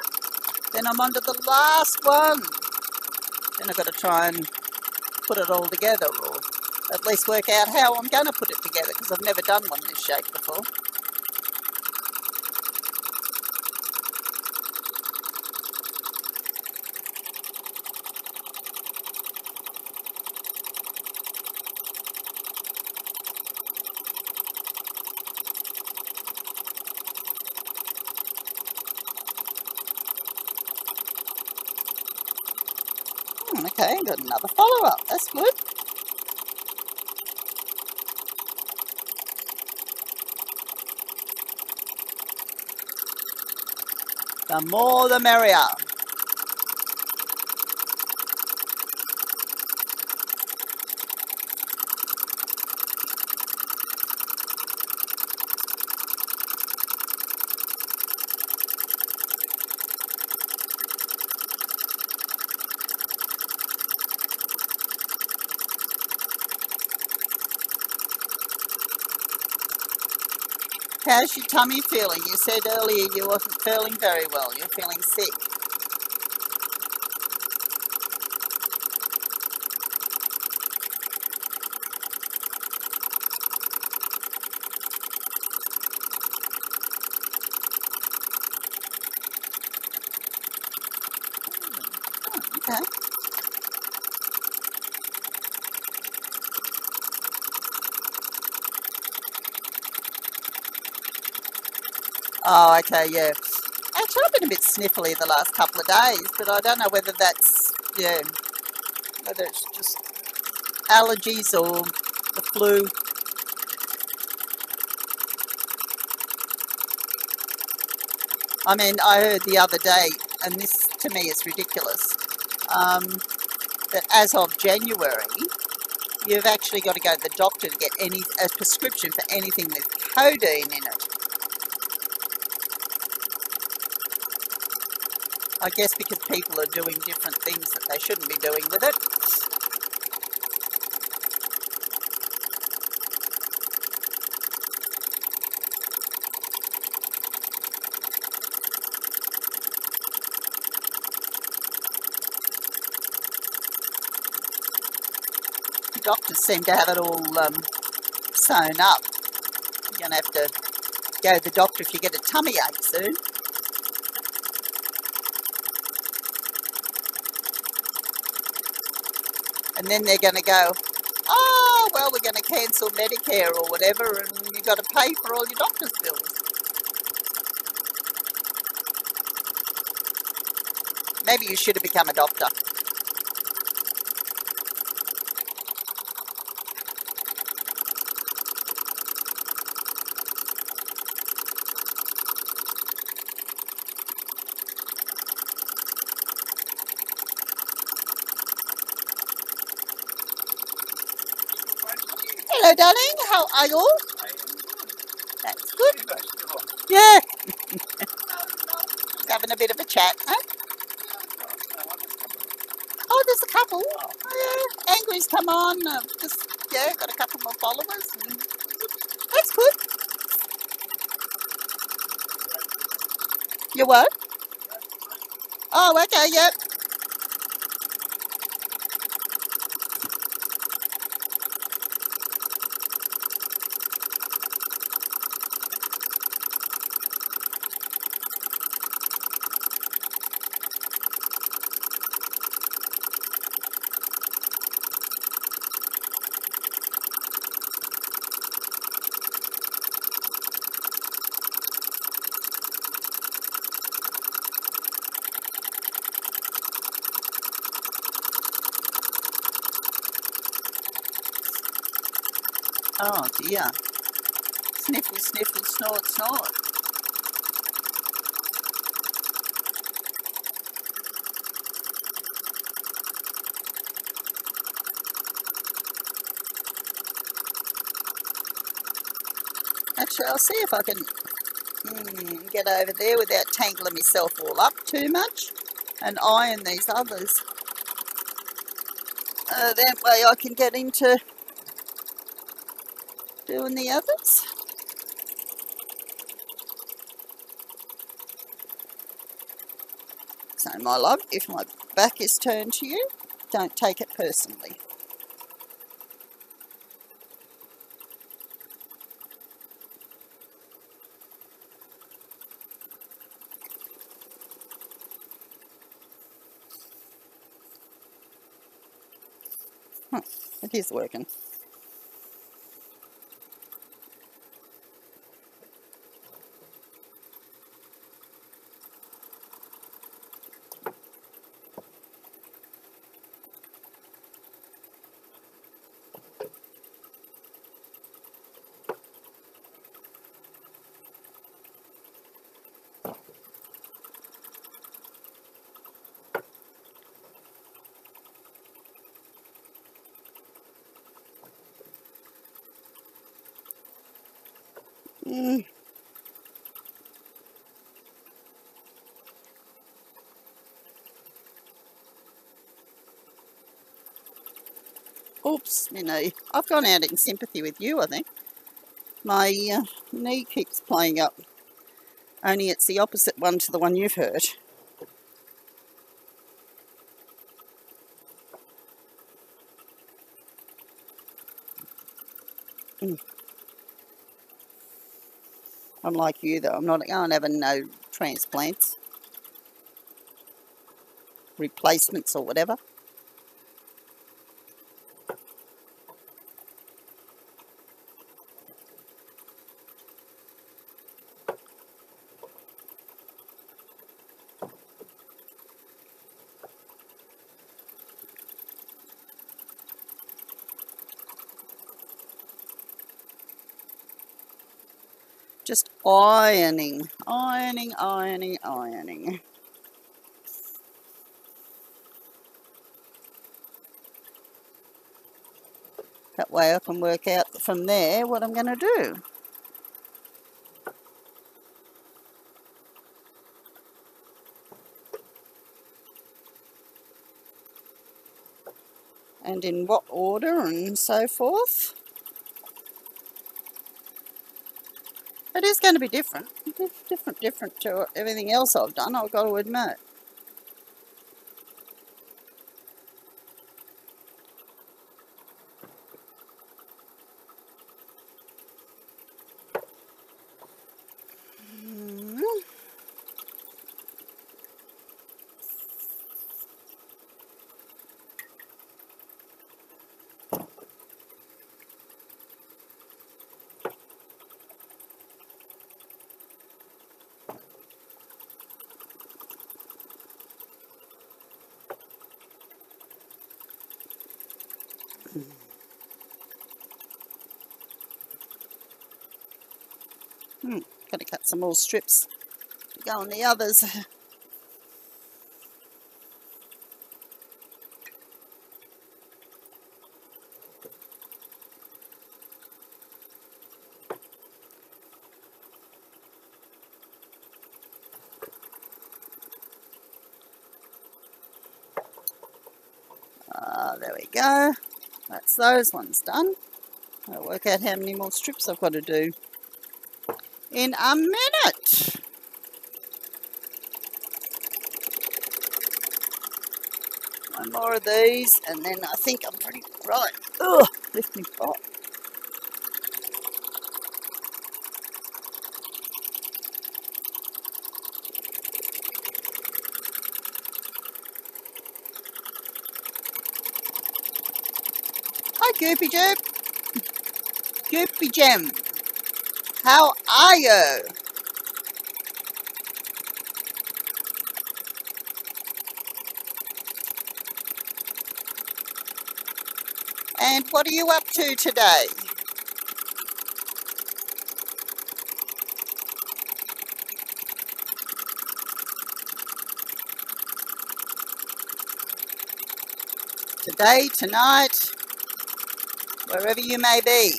Then I'm on to the last one. Then I've got to try and put it all together, or at least work out how I'm going to put it together, because I've never done one this shape before. Okay, got another follow-up. That's good. The more the merrier. How's your tummy feeling? You said earlier you wasn't feeling very well. You're feeling sick. Okay. Oh, okay, yeah. Actually, I've been a bit sniffly the last couple of days, but I don't know whether that's, whether it's just allergies or the flu. I mean, I heard the other day, and this to me is ridiculous, that as of January, you've actually got to go to the doctor to get a prescription for anything with codeine in it. I guess because people are doing different things that they shouldn't be doing with it. Doctors seem to have it all sewn up. You're going to have to go to the doctor if you get a tummy ache soon. And then they're going to go, oh, well, we're going to cancel Medicare or whatever, and you've got to pay for all your doctor's bills. Maybe you should have become a doctor. Hello, darling. How are you? That's good. Yeah. Having a bit of a chat, huh? Oh, there's a couple. Yeah, Angry's come on. Just, yeah, got a couple more followers. That's good. You what? Oh, okay, yep. Oh dear. Sniffle, sniffle, snort, snort. Actually, I'll see if I can get over there without tangling myself all up too much and iron these others. That way I can get into doing the others. So, my love, if my back is turned to you, don't take it personally. It is working. Oops, my knee. I've gone out in sympathy with you, I think. My knee keeps playing up. Only it's the opposite one to the one you've heard. Unlike you, though, I'm not going to have no transplants, replacements or whatever. Just ironing, ironing, ironing, ironing. That way I can work out from there what I'm going to do. And in what order and so forth. It is going to be different. Different to everything else I've done, I've got to admit. Got to cut some more strips to go on the others. there we go. That's those ones done. I'll work out how many more strips I've got to do in a minute. One more of these, and then I think I'm pretty right. Ugh, lift me pot. Hi, Goopy Joop. Goopy Gem. How are you? And what are you up to today? Today, tonight, wherever you may be.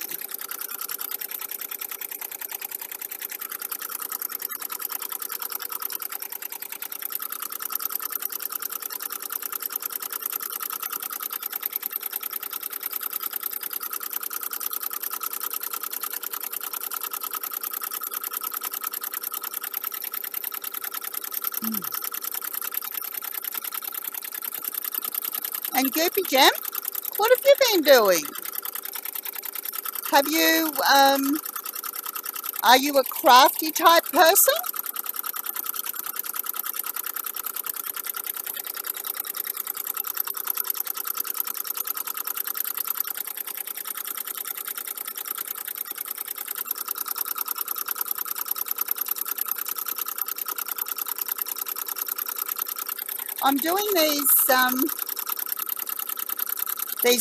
And Goopy Gem, what have you been doing? Have you, are you a crafty type person? I'm doing these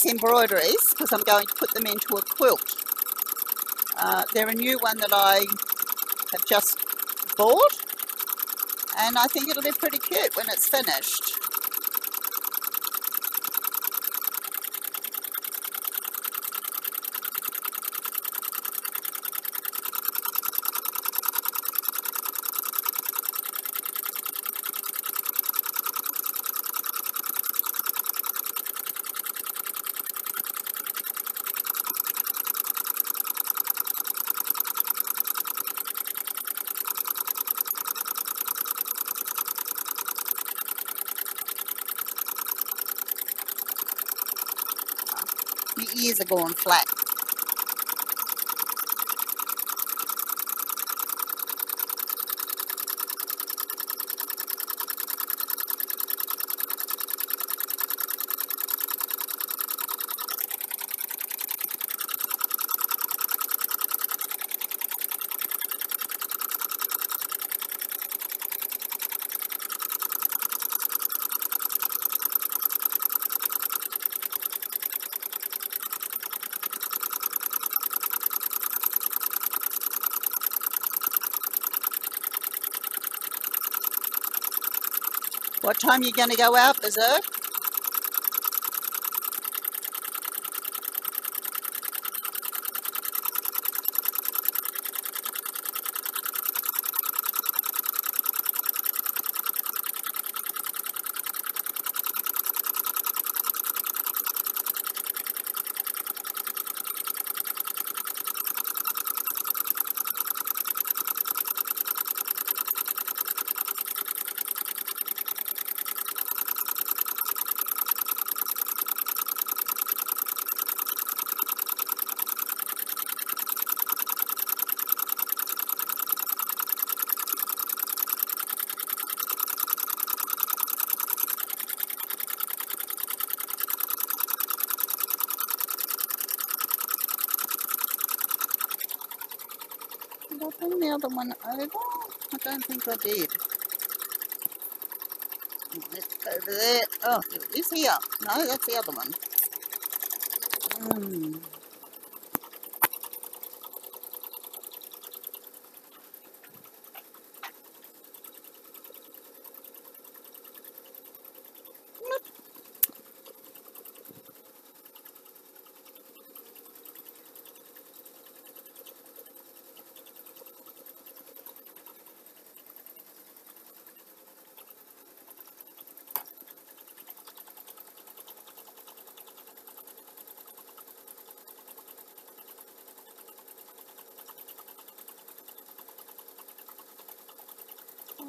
embroideries because I'm going to put them into a quilt. They're a new one that I have just bought, and I think it'll be pretty cute when it's finished. My ears are going flat. What time are you going to go out, Berserk? Did I bring the other one over? I don't think I did. It's over there. Oh, it is here. No, that's the other one.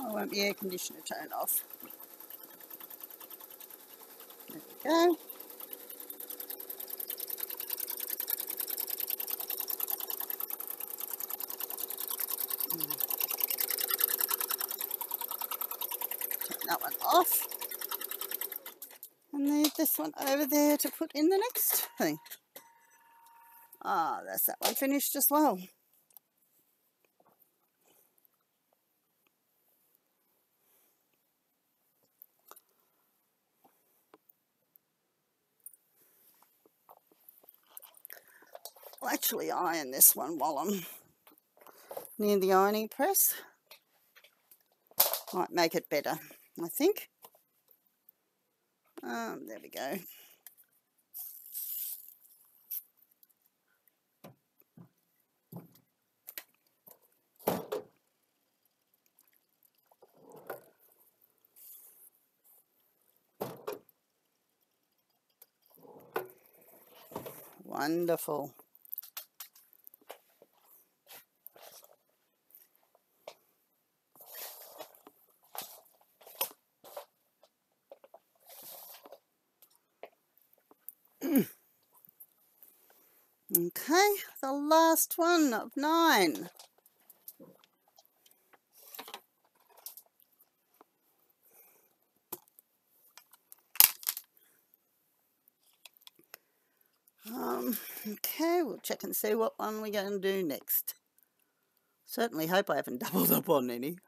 I want the air conditioner turned off. There we go. Take that one off. And leave this one over there to put in the next thing. Ah, that's that one finished as well. I'll actually iron this one while I'm near the ironing press. Might make it better, I think. There we go. Wonderful. Okay, the last one of 9. Okay, we'll check and see what one we're going to do next. Certainly hope I haven't doubled up on any.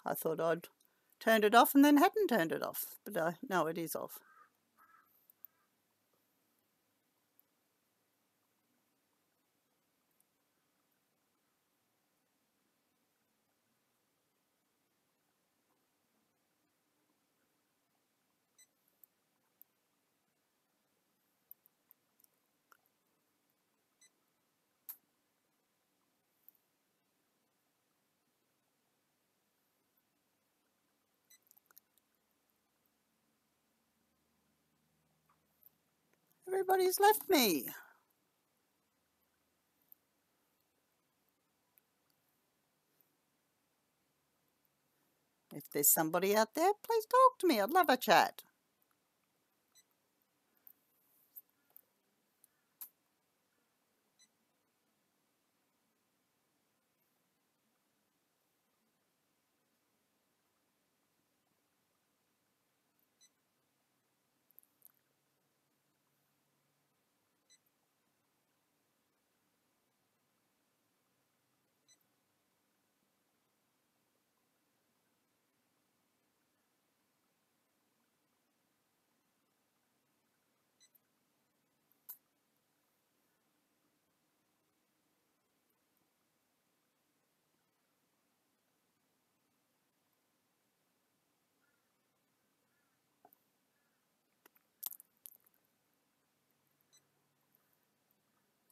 I thought I'd turned it off and then hadn't turned it off, but no, it is off. Everybody's left me. If there's somebody out there, please talk to me. I'd love a chat.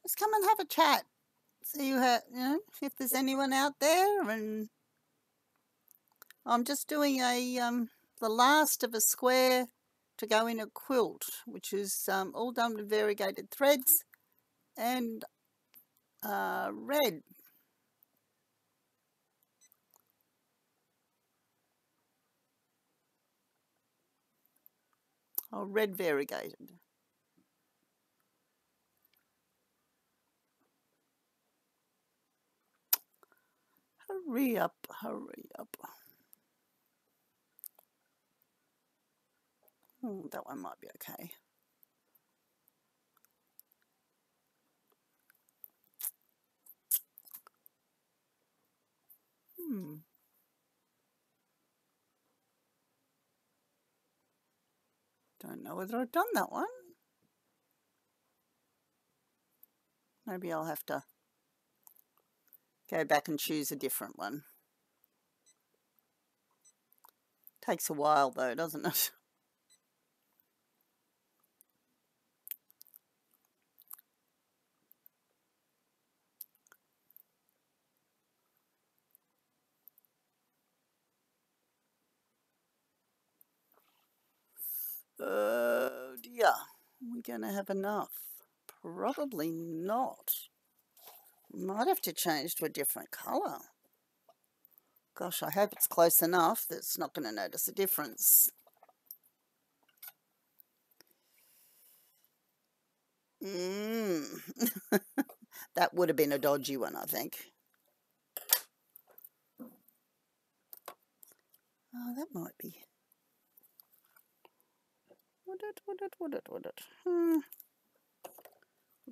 Just come and have a chat. See if there's anyone out there. And I'm just doing the last of a square to go in a quilt, which is all done with variegated threads and red. Oh, red variegated. Hurry up, hurry up. That one might be okay. Don't know whether I've done that one. Maybe I'll have to go back and choose a different one. Takes a while though, doesn't it? Oh dear, we're going to have enough. Probably not. Might have to change to a different colour. Gosh, I hope it's close enough that it's not going to notice a difference. That would have been a dodgy one, I think. Oh, that might be. Would it? We'll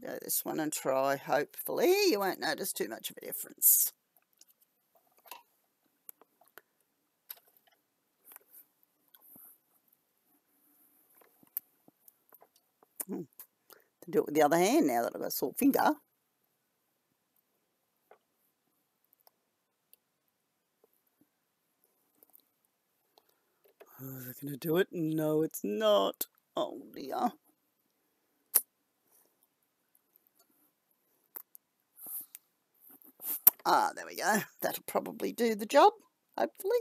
go this one and try. Hopefully you won't notice too much of a difference. To do it with the other hand now that I've got a sore finger. Oh, is it going to do it? No, it's not. Oh dear. Ah, there we go. That'll probably do the job, hopefully.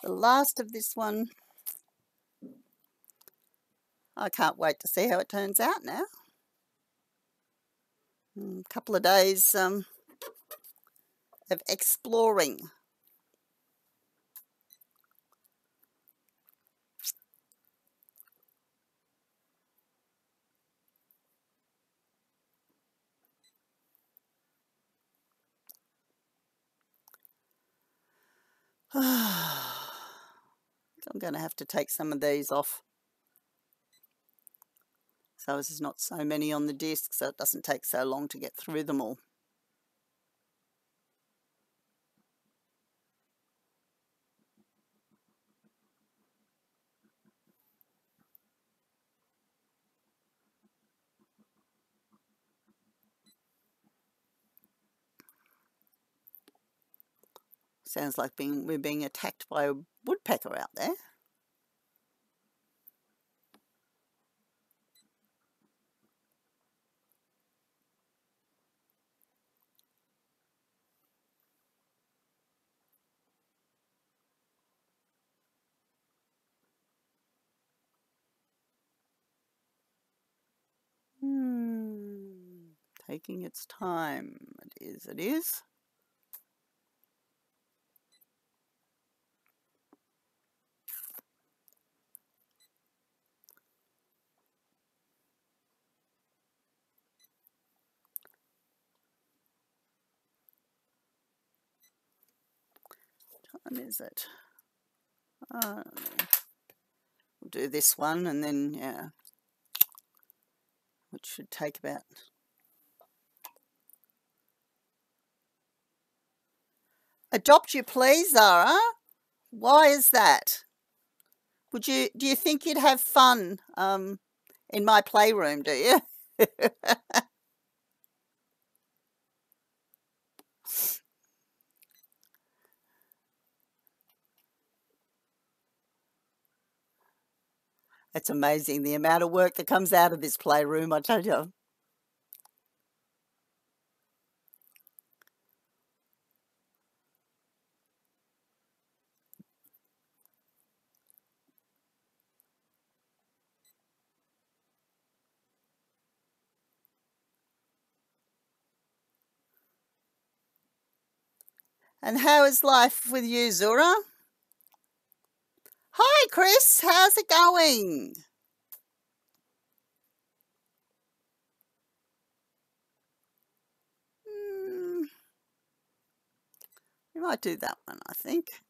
The last of this one. I can't wait to see how it turns out now. A couple of days of exploring. So I'm going to have to take some of these off. So there's not so many on the disc, so it doesn't take so long to get through them all. Sounds like we're being attacked by a woodpecker out there. Taking its time. It is. What time is it? We'll do this one and then, yeah, which should take about... Adopt you please, Zara. Why is that? Do you think you'd have fun in my playroom, do you? It's amazing the amount of work that comes out of this playroom, I tell you. And how is life with you, Zura? Hi, Chris. How's it going? might do that one, I think.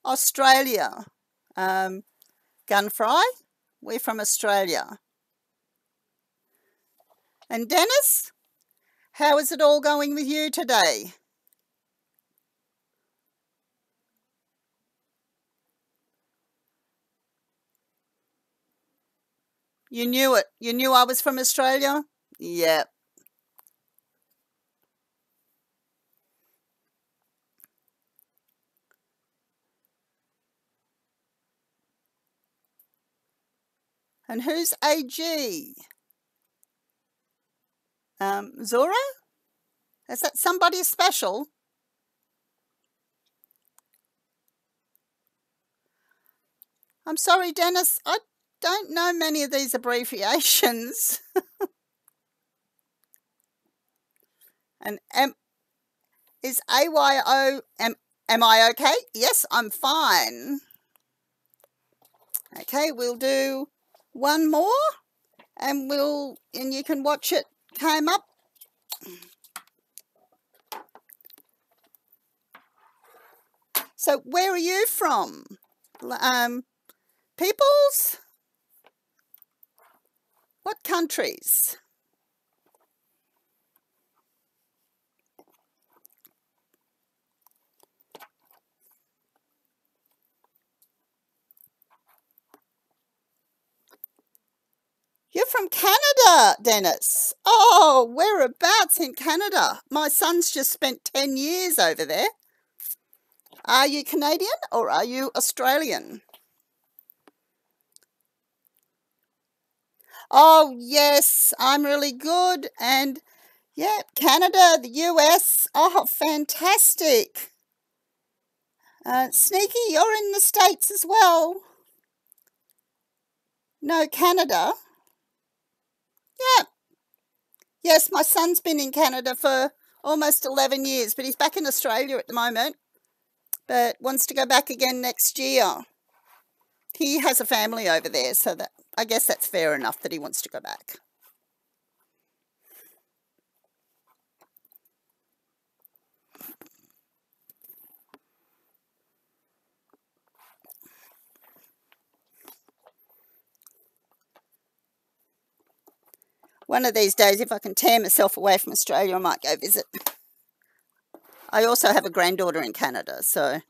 Australia. Gunfry, we're from Australia. And Dennis, how is it all going with you today? You knew it. You knew I was from Australia? Yep. And who's AG? Zora? Is that somebody special? I'm sorry, Dennis. I don't know many of these abbreviations. And is AYO, am I okay? Yes, I'm fine. Okay, we'll do one more and you can watch it came up. So where are you from? Peoples? What countries? You're from Canada, Dennis. Oh, whereabouts in Canada? My son's just spent 10 years over there. Are you Canadian or are you Australian? Oh, yes, I'm really good. And yeah, Canada, the US. Oh, fantastic. Sneaky, you're in the States as well. No, Canada. Yeah. Yes, my son's been in Canada for almost 11 years, but he's back in Australia at the moment, but wants to go back again next year. He has a family over there, so that I guess that's fair enough that he wants to go back. One of these days, if I can tear myself away from Australia, I might go visit. I also have a granddaughter in Canada, so...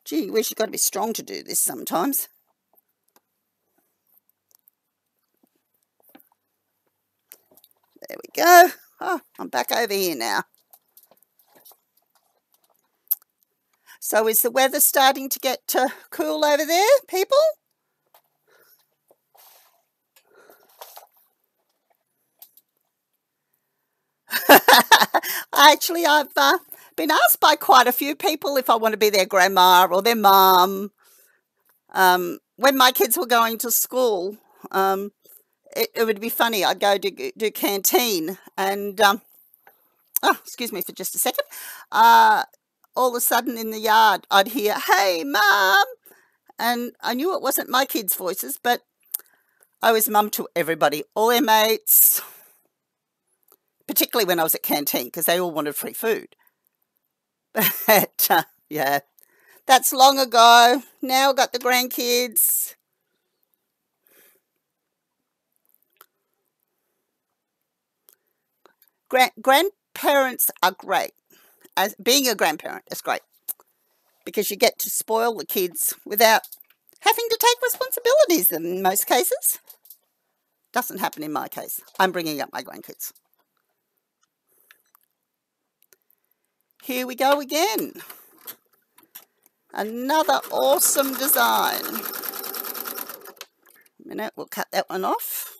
Gee whiz, you've got to be strong to do this sometimes. There we go. Oh, I'm back over here now. So is the weather starting to get cool over there, people? Actually, I've been asked by quite a few people if I want to be their grandma or their mum. When my kids were going to school, it would be funny. I'd go to do canteen and, oh, excuse me for just a second. All of a sudden in the yard, I'd hear, "Hey, Mum!" And I knew it wasn't my kids' voices, but I was mum to everybody, all their mates, particularly when I was at canteen, because they all wanted free food. But, yeah, that's long ago. Now I've got the grandkids. Grandparents are great. As being a grandparent is great because you get to spoil the kids without having to take responsibilities in most cases. Doesn't happen in my case. I'm bringing up my grandkids. Here we go again. Another awesome design. A minute, we'll cut that one off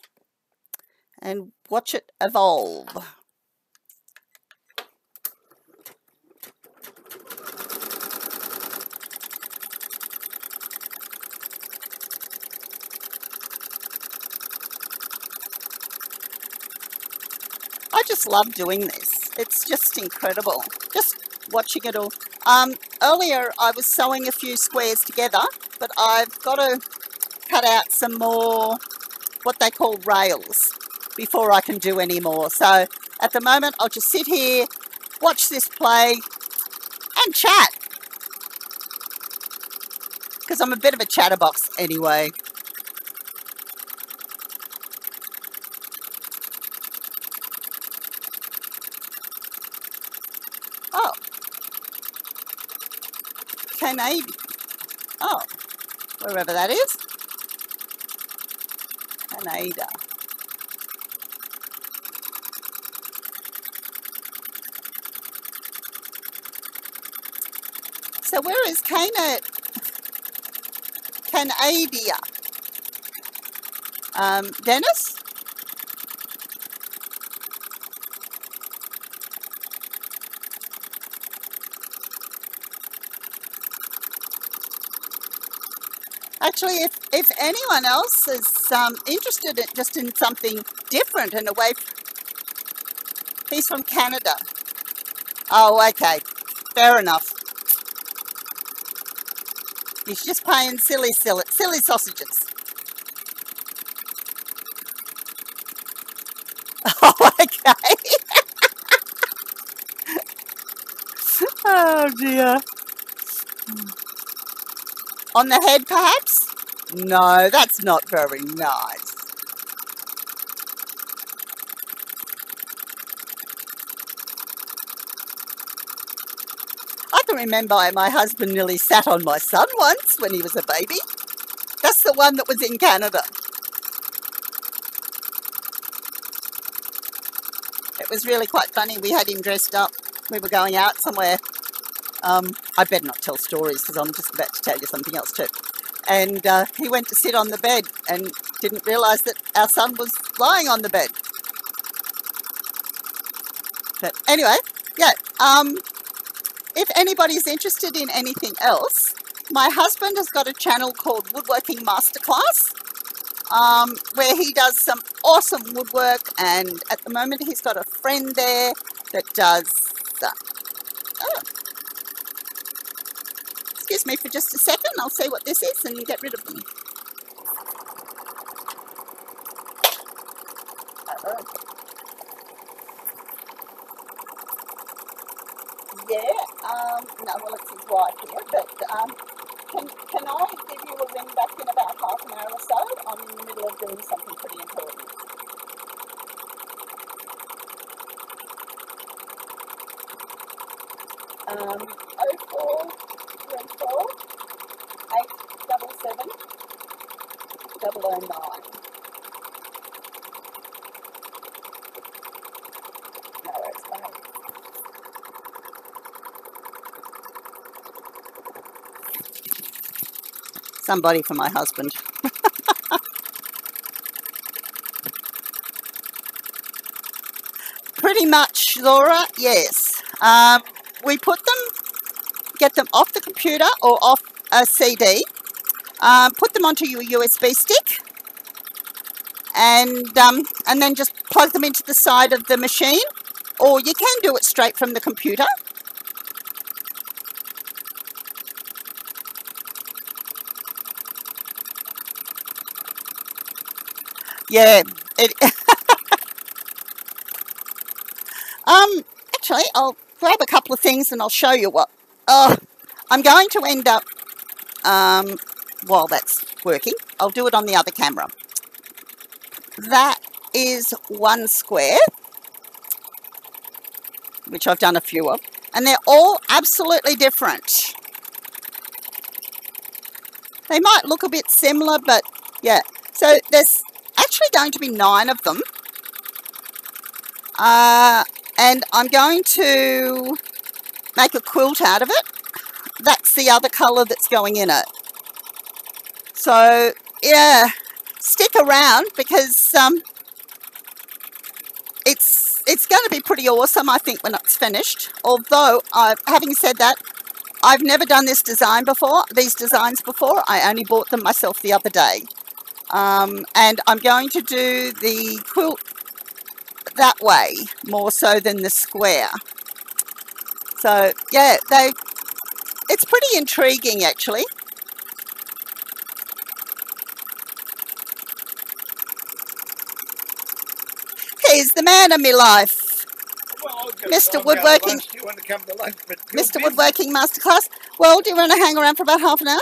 and watch it evolve. I just love doing this. It's just incredible, just watching it all. Earlier I was sewing a few squares together, but I've got to cut out some more what they call rails before I can do any more. So at the moment I'll just sit here, watch this play and chat, because I'm a bit of a chatterbox anyway. Oh, Canadian. Oh, wherever that is. Canada. So where is Canada? Dennis? Actually, if anyone else is interested just in something different and away, he's from Canada. Oh, okay, fair enough. He's just paying silly sausages. Oh, okay. Oh dear. On the head, perhaps? No, that's not very nice. I can remember my husband nearly sat on my son once when he was a baby. That's the one that was in Canada. It was really quite funny. We had him dressed up. We were going out somewhere. I better not tell stories because I'm just about to tell you something else too. And he went to sit on the bed and didn't realise that our son was lying on the bed. But anyway, yeah. If anybody's interested in anything else, my husband has got a channel called Woodworking Masterclass, where he does some awesome woodwork, and at the moment he's got a friend there that does... oh. Excuse me for just a second, I'll see what this is and get rid of them. Yeah, no, well, it's his wife here, but can I give you a ring back in about half an hour or so? I'm in the middle of doing something pretty important. 0434 877 009. No, it's fine. Somebody for my husband. Pretty much, Laura, yes. We put them, get them off the computer or off a CD, put them onto your USB stick, and then just plug them into the side of the machine, or you can do it straight from the computer. Yeah, actually, I'll grab a couple of things and I'll show you what. I'm going to end up, while that's working, I'll do it on the other camera. That is one square, which I've done a few of, and they're all absolutely different. They might look a bit similar, but yeah. So there's actually going to be 9 of them. And I'm going to make a quilt out of it. That's the other colour that's going in it. So, yeah, stick around because it's going to be pretty awesome, I think, when it's finished. Although, having said that, I've never done these designs before. I only bought them myself the other day. And I'm going to do the quilt that way more so than the square. So yeah, it's pretty intriguing actually. He's the man of my life, Well, Mr. Woodworking. You want to come to lunch, but you're Mr. busy. Woodworking Masterclass. Well, do you want to hang around for about half an hour?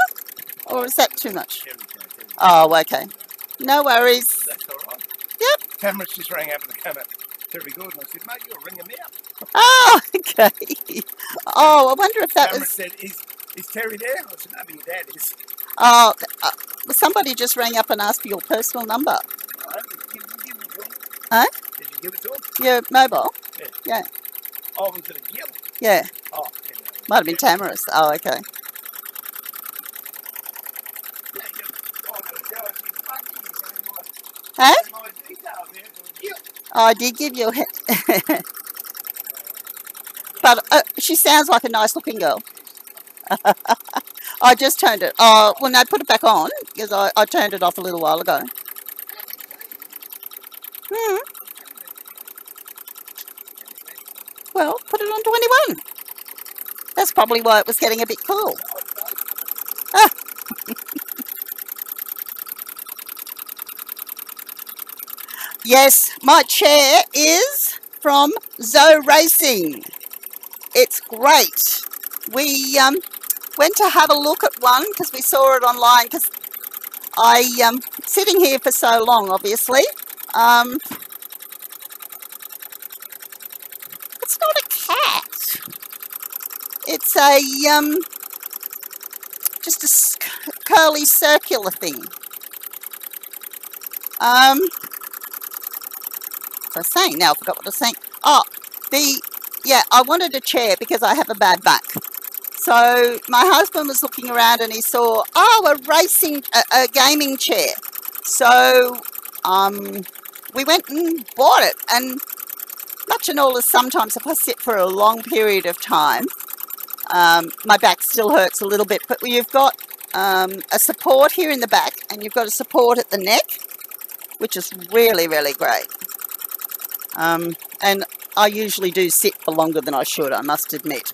Or is that too much? Oh, okay. No worries. That's all right. Yep. Cameras just rang up and they came up. Terry Gordon. I said, mate, you're ringing me up. Oh, okay. Oh, I wonder if that Cameron was... said, is Terry there? I said, no, but your dad is. Oh, somebody just rang up and asked for your personal number. All right, did you give it to him? Huh? Did you give it to him? Your mobile? Yeah. Yeah. Oh, was it a gill? Yeah. Oh, Might have been Tamara's. Oh, okay. Huh? Oh, I did give you a... But she sounds like a nice looking girl. I just turned it. Oh, well, no, put it back on because I turned it off a little while ago. Well, put it on 21. That's probably why it was getting a bit cool. Ah. Yes, my chair is from Zoe Racing. It's great. We went to have a look at one because we saw it online because sitting here for so long, obviously. It's not a cat. It's a just a curly circular thing. What was I saying? Now I forgot what I was saying. Oh, I wanted a chair because I have a bad back. So my husband was looking around and he saw, a gaming chair. So we went and bought it. And much and all as sometimes if I sit for a long period of time, my back still hurts a little bit. But you've got a support here in the back and you've got a support at the neck, which is really, really great. And I usually do sit for longer than I should, I must admit.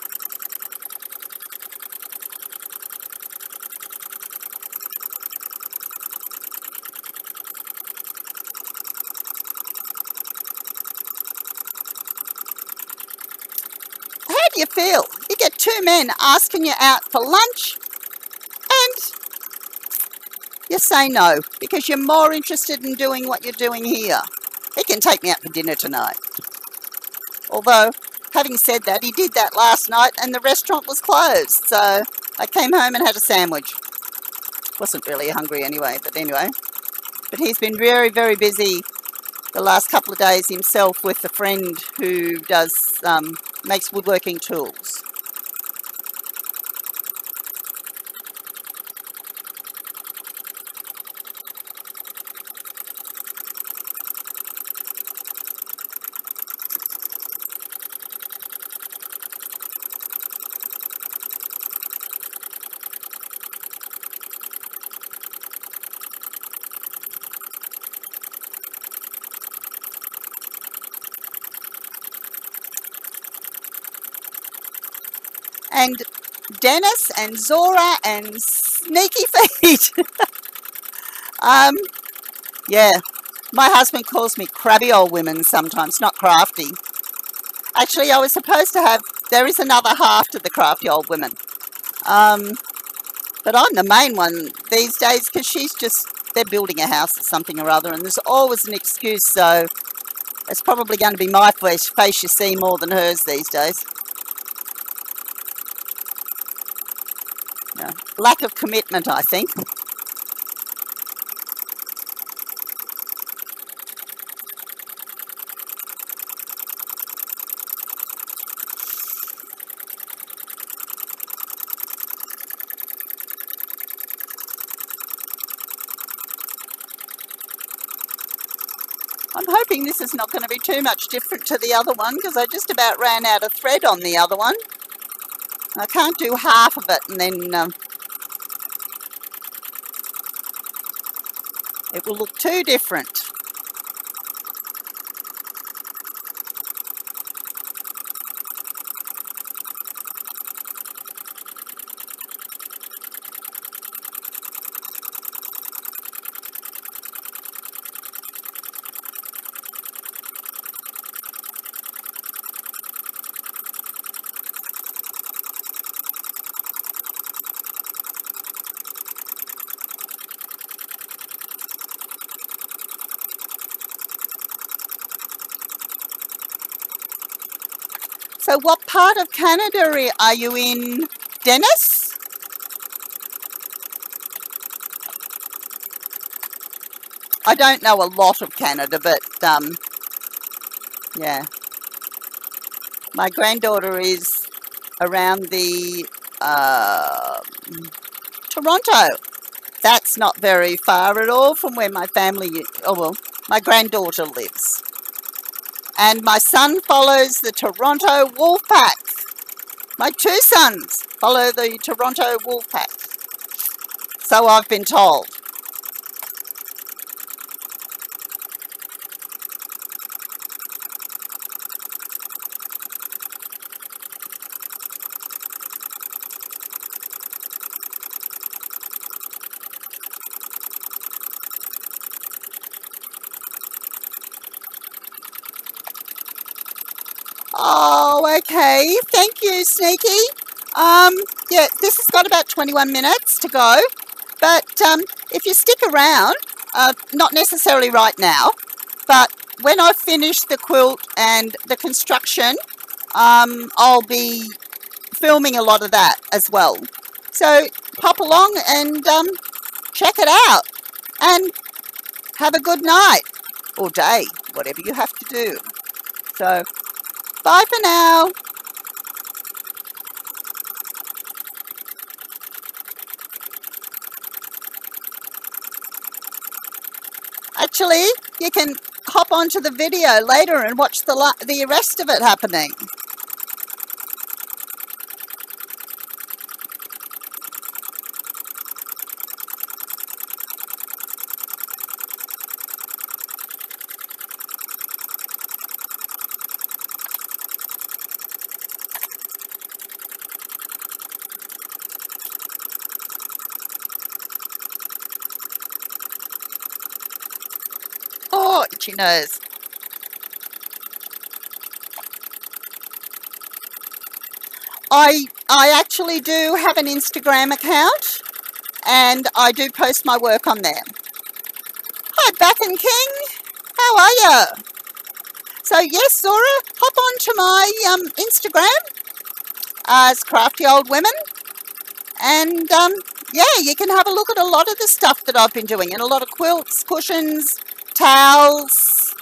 How do you feel? You get two men asking you out for lunch and you say no because you're more interested in doing what you're doing here. He can take me out for dinner tonight. Although, having said that, he did that last night and the restaurant was closed. So I came home and had a sandwich. Wasn't really hungry anyway, but anyway. But he's been very, very busy the last couple of days himself with a friend who does makes woodworking tools. And Dennis and Zora and Sneaky Feet. Yeah, my husband calls me crabby old women sometimes, not crafty. Actually, I was supposed to have, there is another half to the crafty old women. But I'm the main one these days because they're building a house or something or other and there's always an excuse, so it's probably going to be my face you see more than hers these days. Lack of commitment, I think. I'm hoping this is not going to be too much different to the other one because I just about ran out of thread on the other one. I can't do half of it and then it will look too different. So what part of Canada are you in, Dennis? I don't know a lot of Canada, but yeah. My granddaughter is around the Toronto. That's not very far at all from where my family, oh well, my granddaughter lives. And my son follows the Toronto Wolfpack. My two sons follow the Toronto Wolfpack. So I've been told. Oh, okay. Thank you, Sneaky. Yeah, this has got about 21 minutes to go. But if you stick around, not necessarily right now, but when I finish the quilt and the construction, I'll be filming a lot of that as well. So pop along and check it out. And have a good night or day, whatever you have to do. So bye for now. Actually, you can hop onto the video later and watch the rest of it happening. Oh, itchy nose. I actually do have an Instagram account, and I do post my work on there. Hi, Back and King. How are you? So yes, Zora, hop on to my Instagram as Crafty Old Women, and yeah, you can have a look at a lot of the stuff that I've been doing, and a lot of quilts, cushions, towels.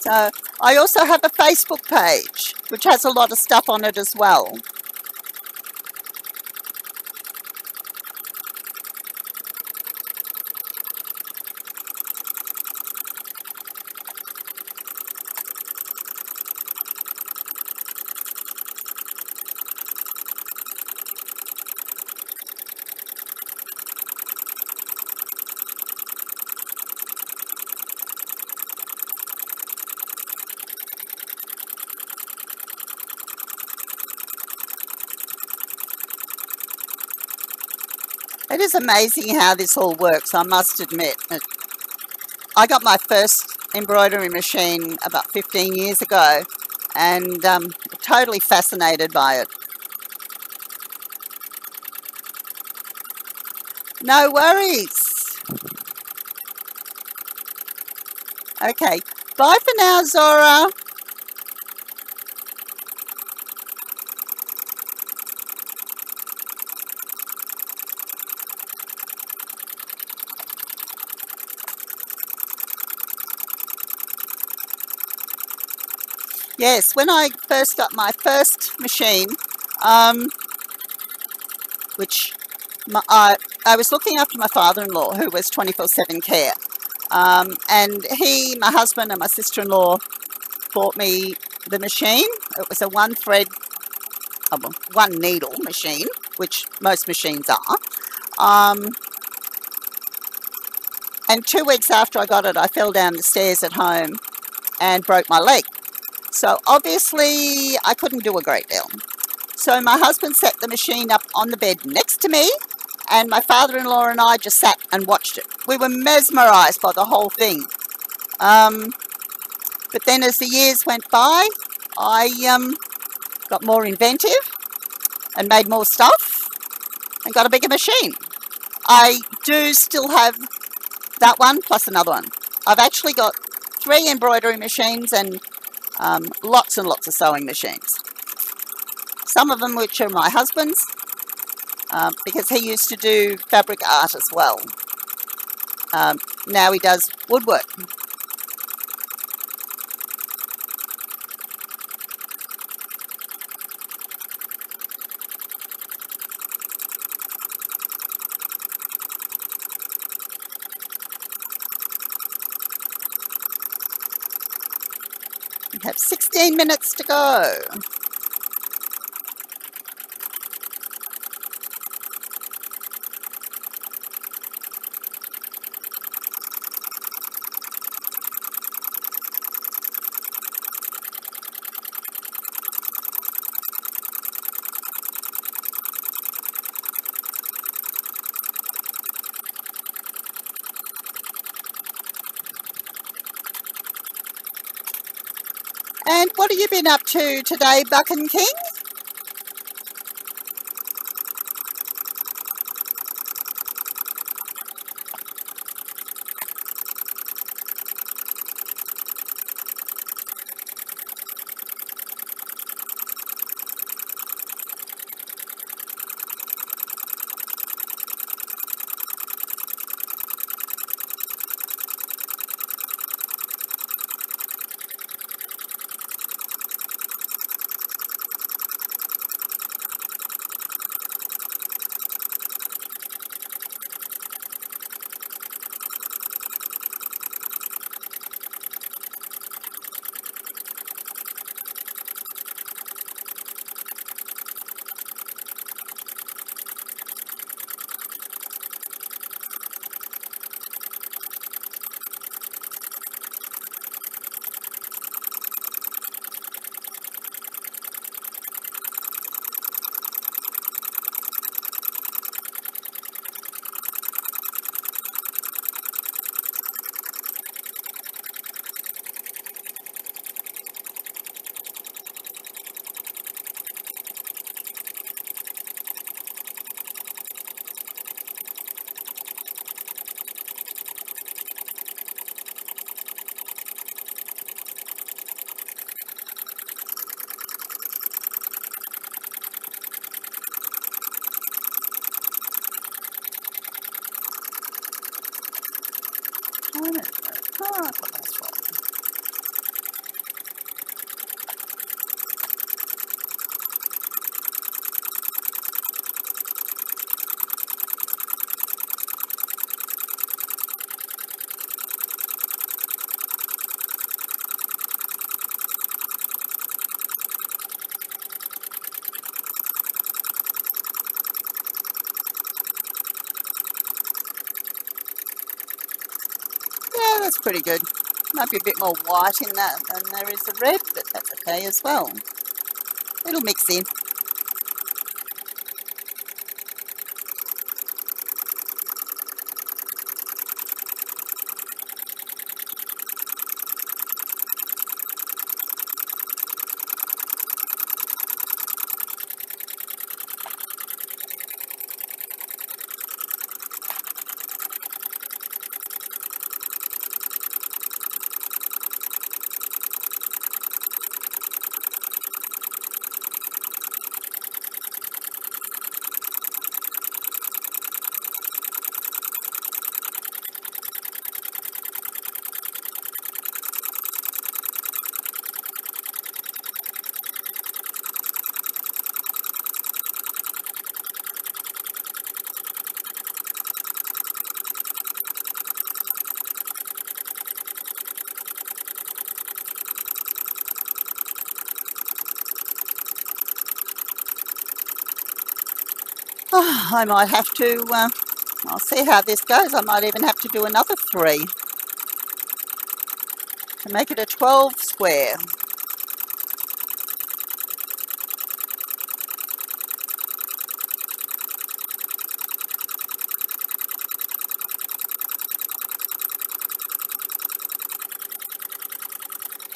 So I also have a Facebook page, which has a lot of stuff on it as well. It is amazing how this all works, I must admit. I got my first embroidery machine about 15 years ago, and totally fascinated by it. No worries. Okay, bye for now, Zora. Yes, when I first got my first machine, which I was looking after my father-in-law, who was 24/7 care, and my husband and my sister-in-law bought me the machine. It was a one needle machine, which most machines are. And 2 weeks after I got it, I fell down the stairs at home and broke my leg. So obviously I couldn't do a great deal. So my husband set the machine up on the bed next to me, and my father-in-law and I just sat and watched it. We were mesmerized by the whole thing. But then as the years went by, I got more inventive, and made more stuff and got a bigger machine. I do still have that one plus another one. I've actually got 3 embroidery machines and lots and lots of sewing machines. Some of them which are my husband's, because he used to do fabric art as well. Now he does woodwork. We have 16 minutes to go. And what have you been up to today, Buck and King? Yeah, that's pretty good. Might be a bit more white in that than there is the red, but that's okay as well. It'll mix in. Oh, I might have to, I'll see how this goes. I might even have to do another 3 to make it a 12 square.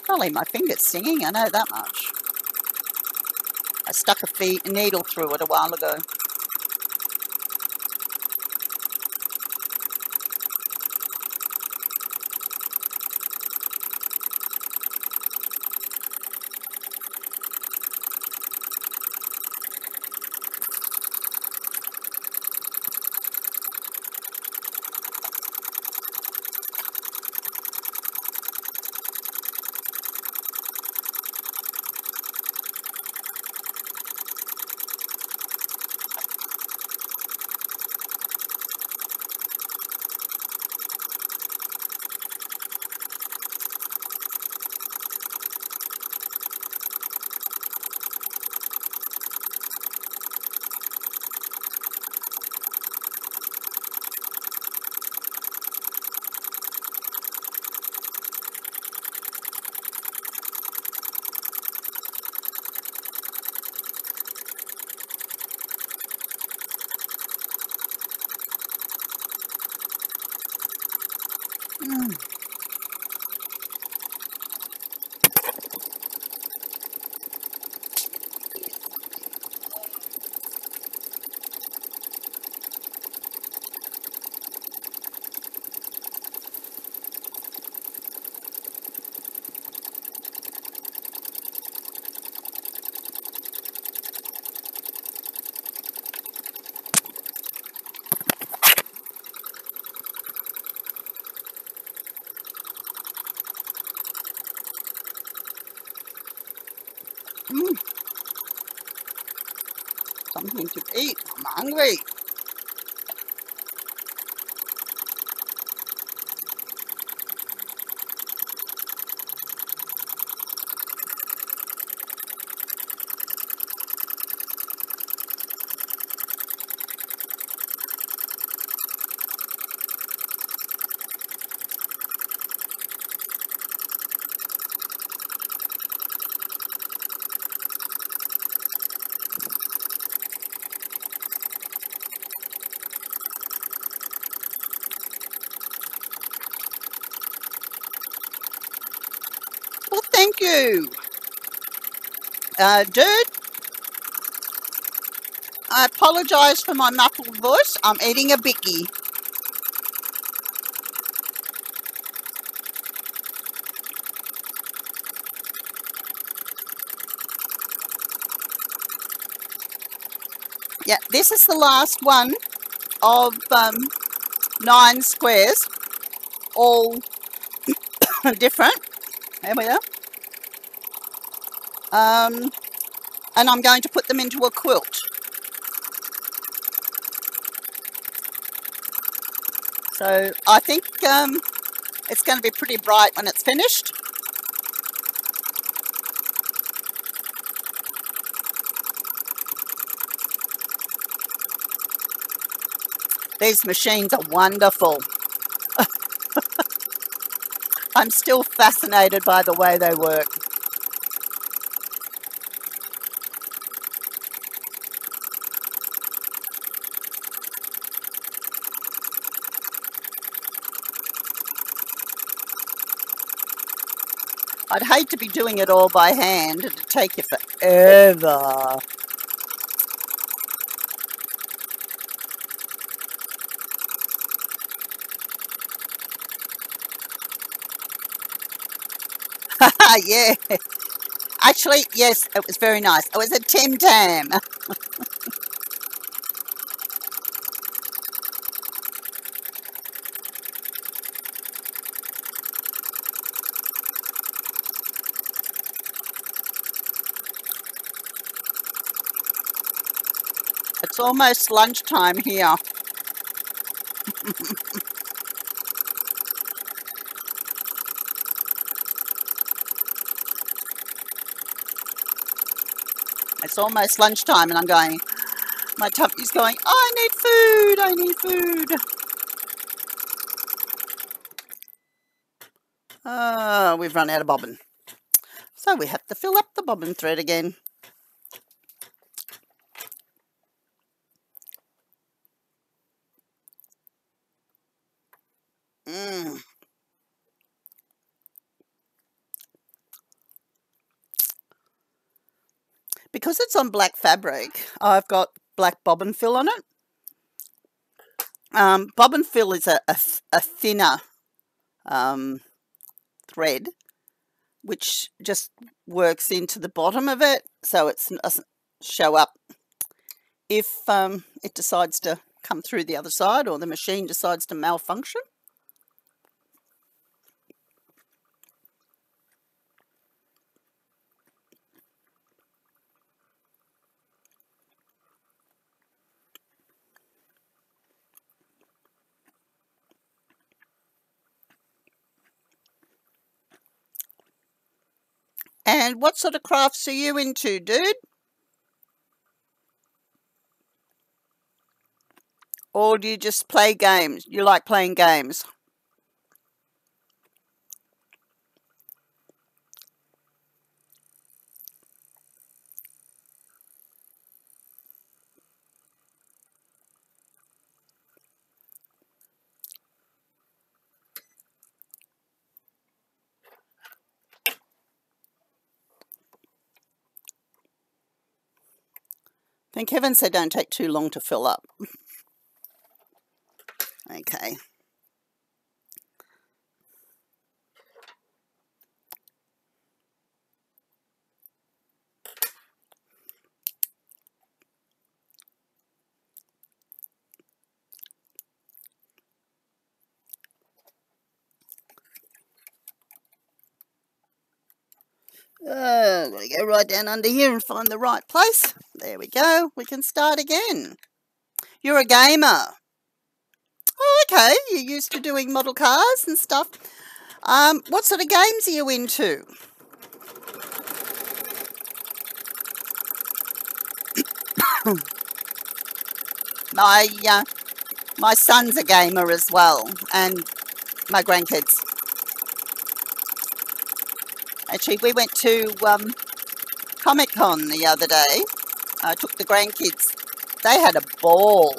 I'll leave my fingers singing, I know that much. I stuck a needle through it a while ago. Something to eat. I'm hungry. Well, thank you. Dude, I apologise for my muffled voice. I'm eating a bicky. Yeah, this is the last one of 9 squares, all different. There we are. And I'm going to put them into a quilt. So I think it's going to be pretty bright when it's finished. These machines are wonderful. I'm still fascinated by the way they work. I'd hate to be doing it all by hand. It'd take you forever. Yeah. Actually, yes, it was very nice. It was a Tim Tam. It's almost lunchtime here. It's almost lunchtime and I'm going, my tummy's going, I need food, I need food. Oh, we've run out of bobbin. So we have to fill up the bobbin thread again. because it's on black fabric, I've got black bobbin fill on it. Bobbin fill is a thinner thread, which just works into the bottom of it, so it doesn't show up if it decides to come through the other side or the machine decides to malfunction. And what sort of crafts are you into, dude? Or do you just play games? You like playing games? Thank heavens they don't take too long to fill up. Okay. I'm going to go right down under here and find the right place. There we go. We can start again. You're a gamer. Oh, okay. You're used to doing model cars and stuff. What sort of games are you into? My son's a gamer as well, and my grandkids. Actually, we went to Comic-Con the other day. I took the grandkids. They had a ball.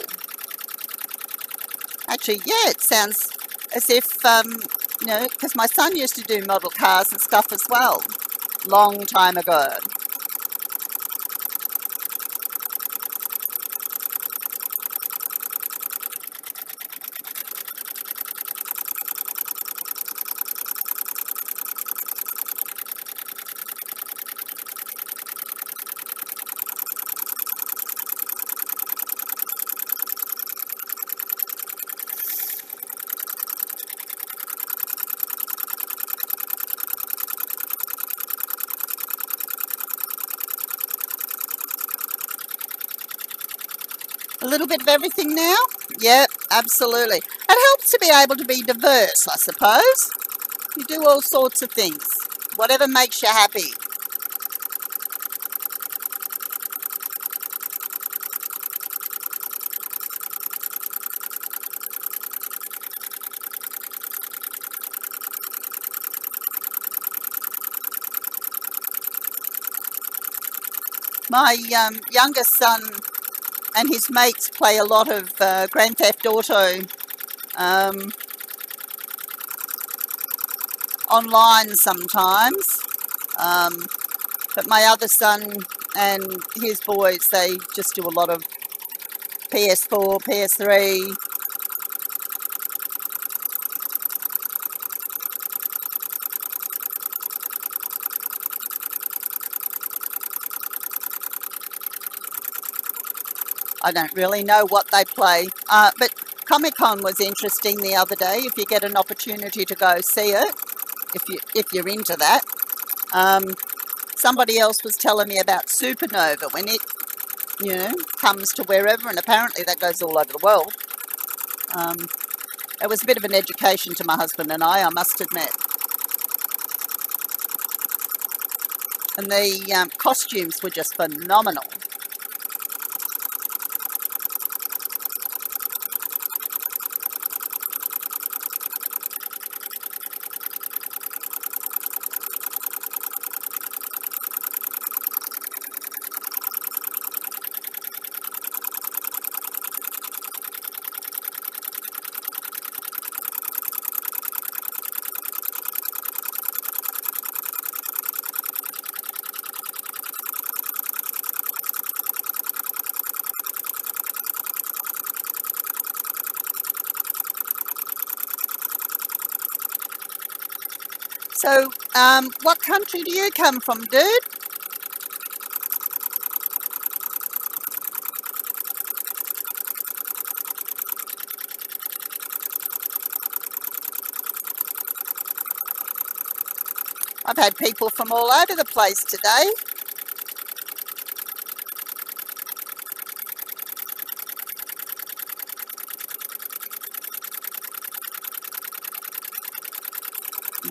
Actually, yeah, it sounds as if, because my son used to do model cars and stuff as well, long time ago. A little bit of everything now? Yep, absolutely. It helps to be able to be diverse, I suppose. You do all sorts of things, whatever makes you happy. My youngest son and his mates play a lot of Grand Theft Auto online sometimes. But my other son and his boys, they just do a lot of PS4, PS3. I don't really know what they play, but Comic-Con was interesting the other day. If you get an opportunity to go see it, if you're into that. Somebody else was telling me about Supernova when it, comes to wherever, and apparently that goes all over the world. It was a bit of an education to my husband and I must admit. And the costumes were just phenomenal. So, what country do you come from, dude? I've had people from all over the place today.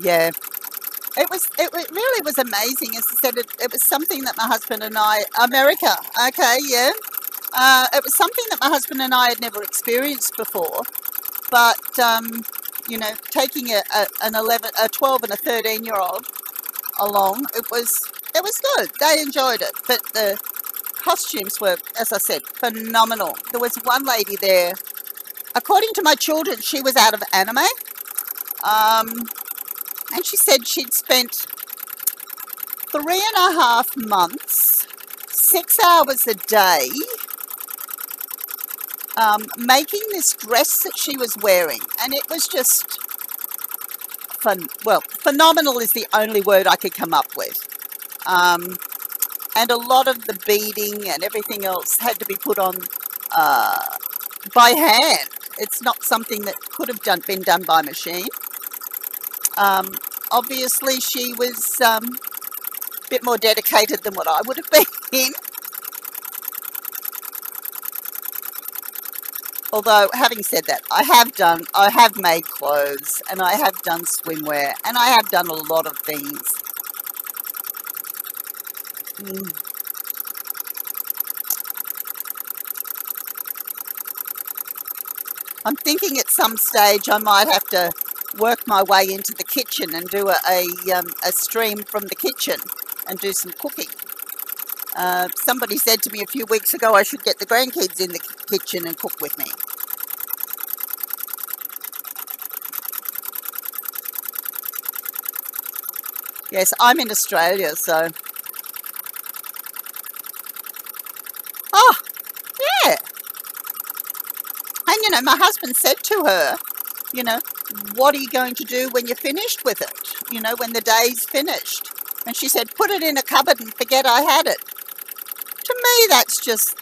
Yeah. It really was amazing. As I said, it was something that my husband and I, America, okay, yeah. It was something that my husband and I had never experienced before. But, taking a 12 and a 13-year-old along, it was good. They enjoyed it. But the costumes were, as I said, phenomenal. There was one lady there, according to my children, she was out of anime. And she said she'd spent 3.5 months, 6 hours a day, making this dress that she was wearing. And it was just phenomenal is the only word I could come up with. And a lot of the beading and everything else had to be put on by hand. It's not something that could have been done by machine. Obviously, she was a bit more dedicated than what I would have been. Although, having said that, I have made clothes, and I have done swimwear, and I have done a lot of things. I'm thinking at some stage I might have to work my way into the kitchen and do a stream from the kitchen and do some cooking. Somebody said to me a few weeks ago I should get the grandkids in the kitchen and cook with me. Yes, I'm in Australia, so... Oh, yeah. And, my husband said to her, what are you going to do when you're finished with it? When the day's finished. And she said, put it in a cupboard and forget I had it. To me, that's just,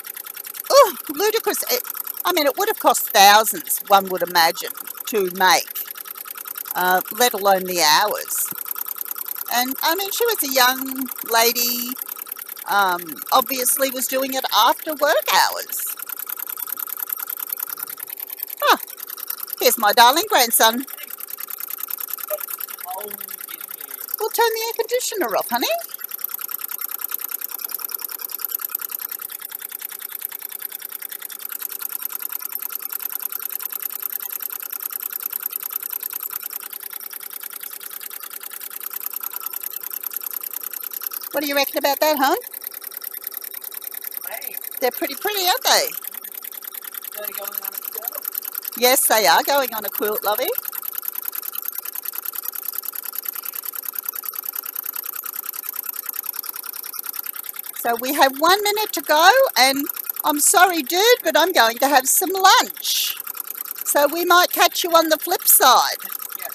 ludicrous. It would have cost thousands, one would imagine, to make, let alone the hours. And, she was a young lady, obviously was doing it after work hours. Oh, here's my darling grandson. We'll turn the air conditioner off, honey. What do you reckon about that, hon? Hey, They're pretty, aren't they? they're going on a quilt. Yes, they are going on a quilt, lovey. So we have 1 minute to go, and I'm sorry, dude, but I'm going to have some lunch. So we might catch you on the flip side. Yeah.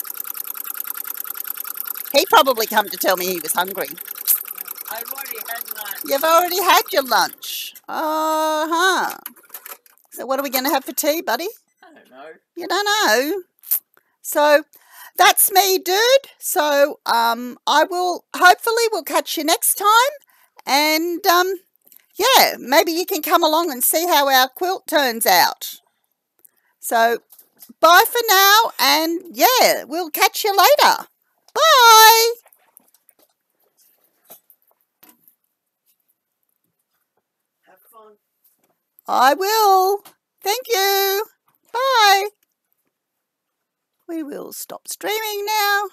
He probably come to tell me he was hungry. I've already had lunch. You've already had your lunch. Uh-huh. So what are we going to have for tea, buddy? I don't know. You don't know. So that's me, dude. So hopefully we'll catch you next time. And yeah, maybe you can come along and see how our quilt turns out. So bye for now, and yeah, we'll catch you later. Bye. Have fun. I will. Thank you. Bye. We will stop streaming now.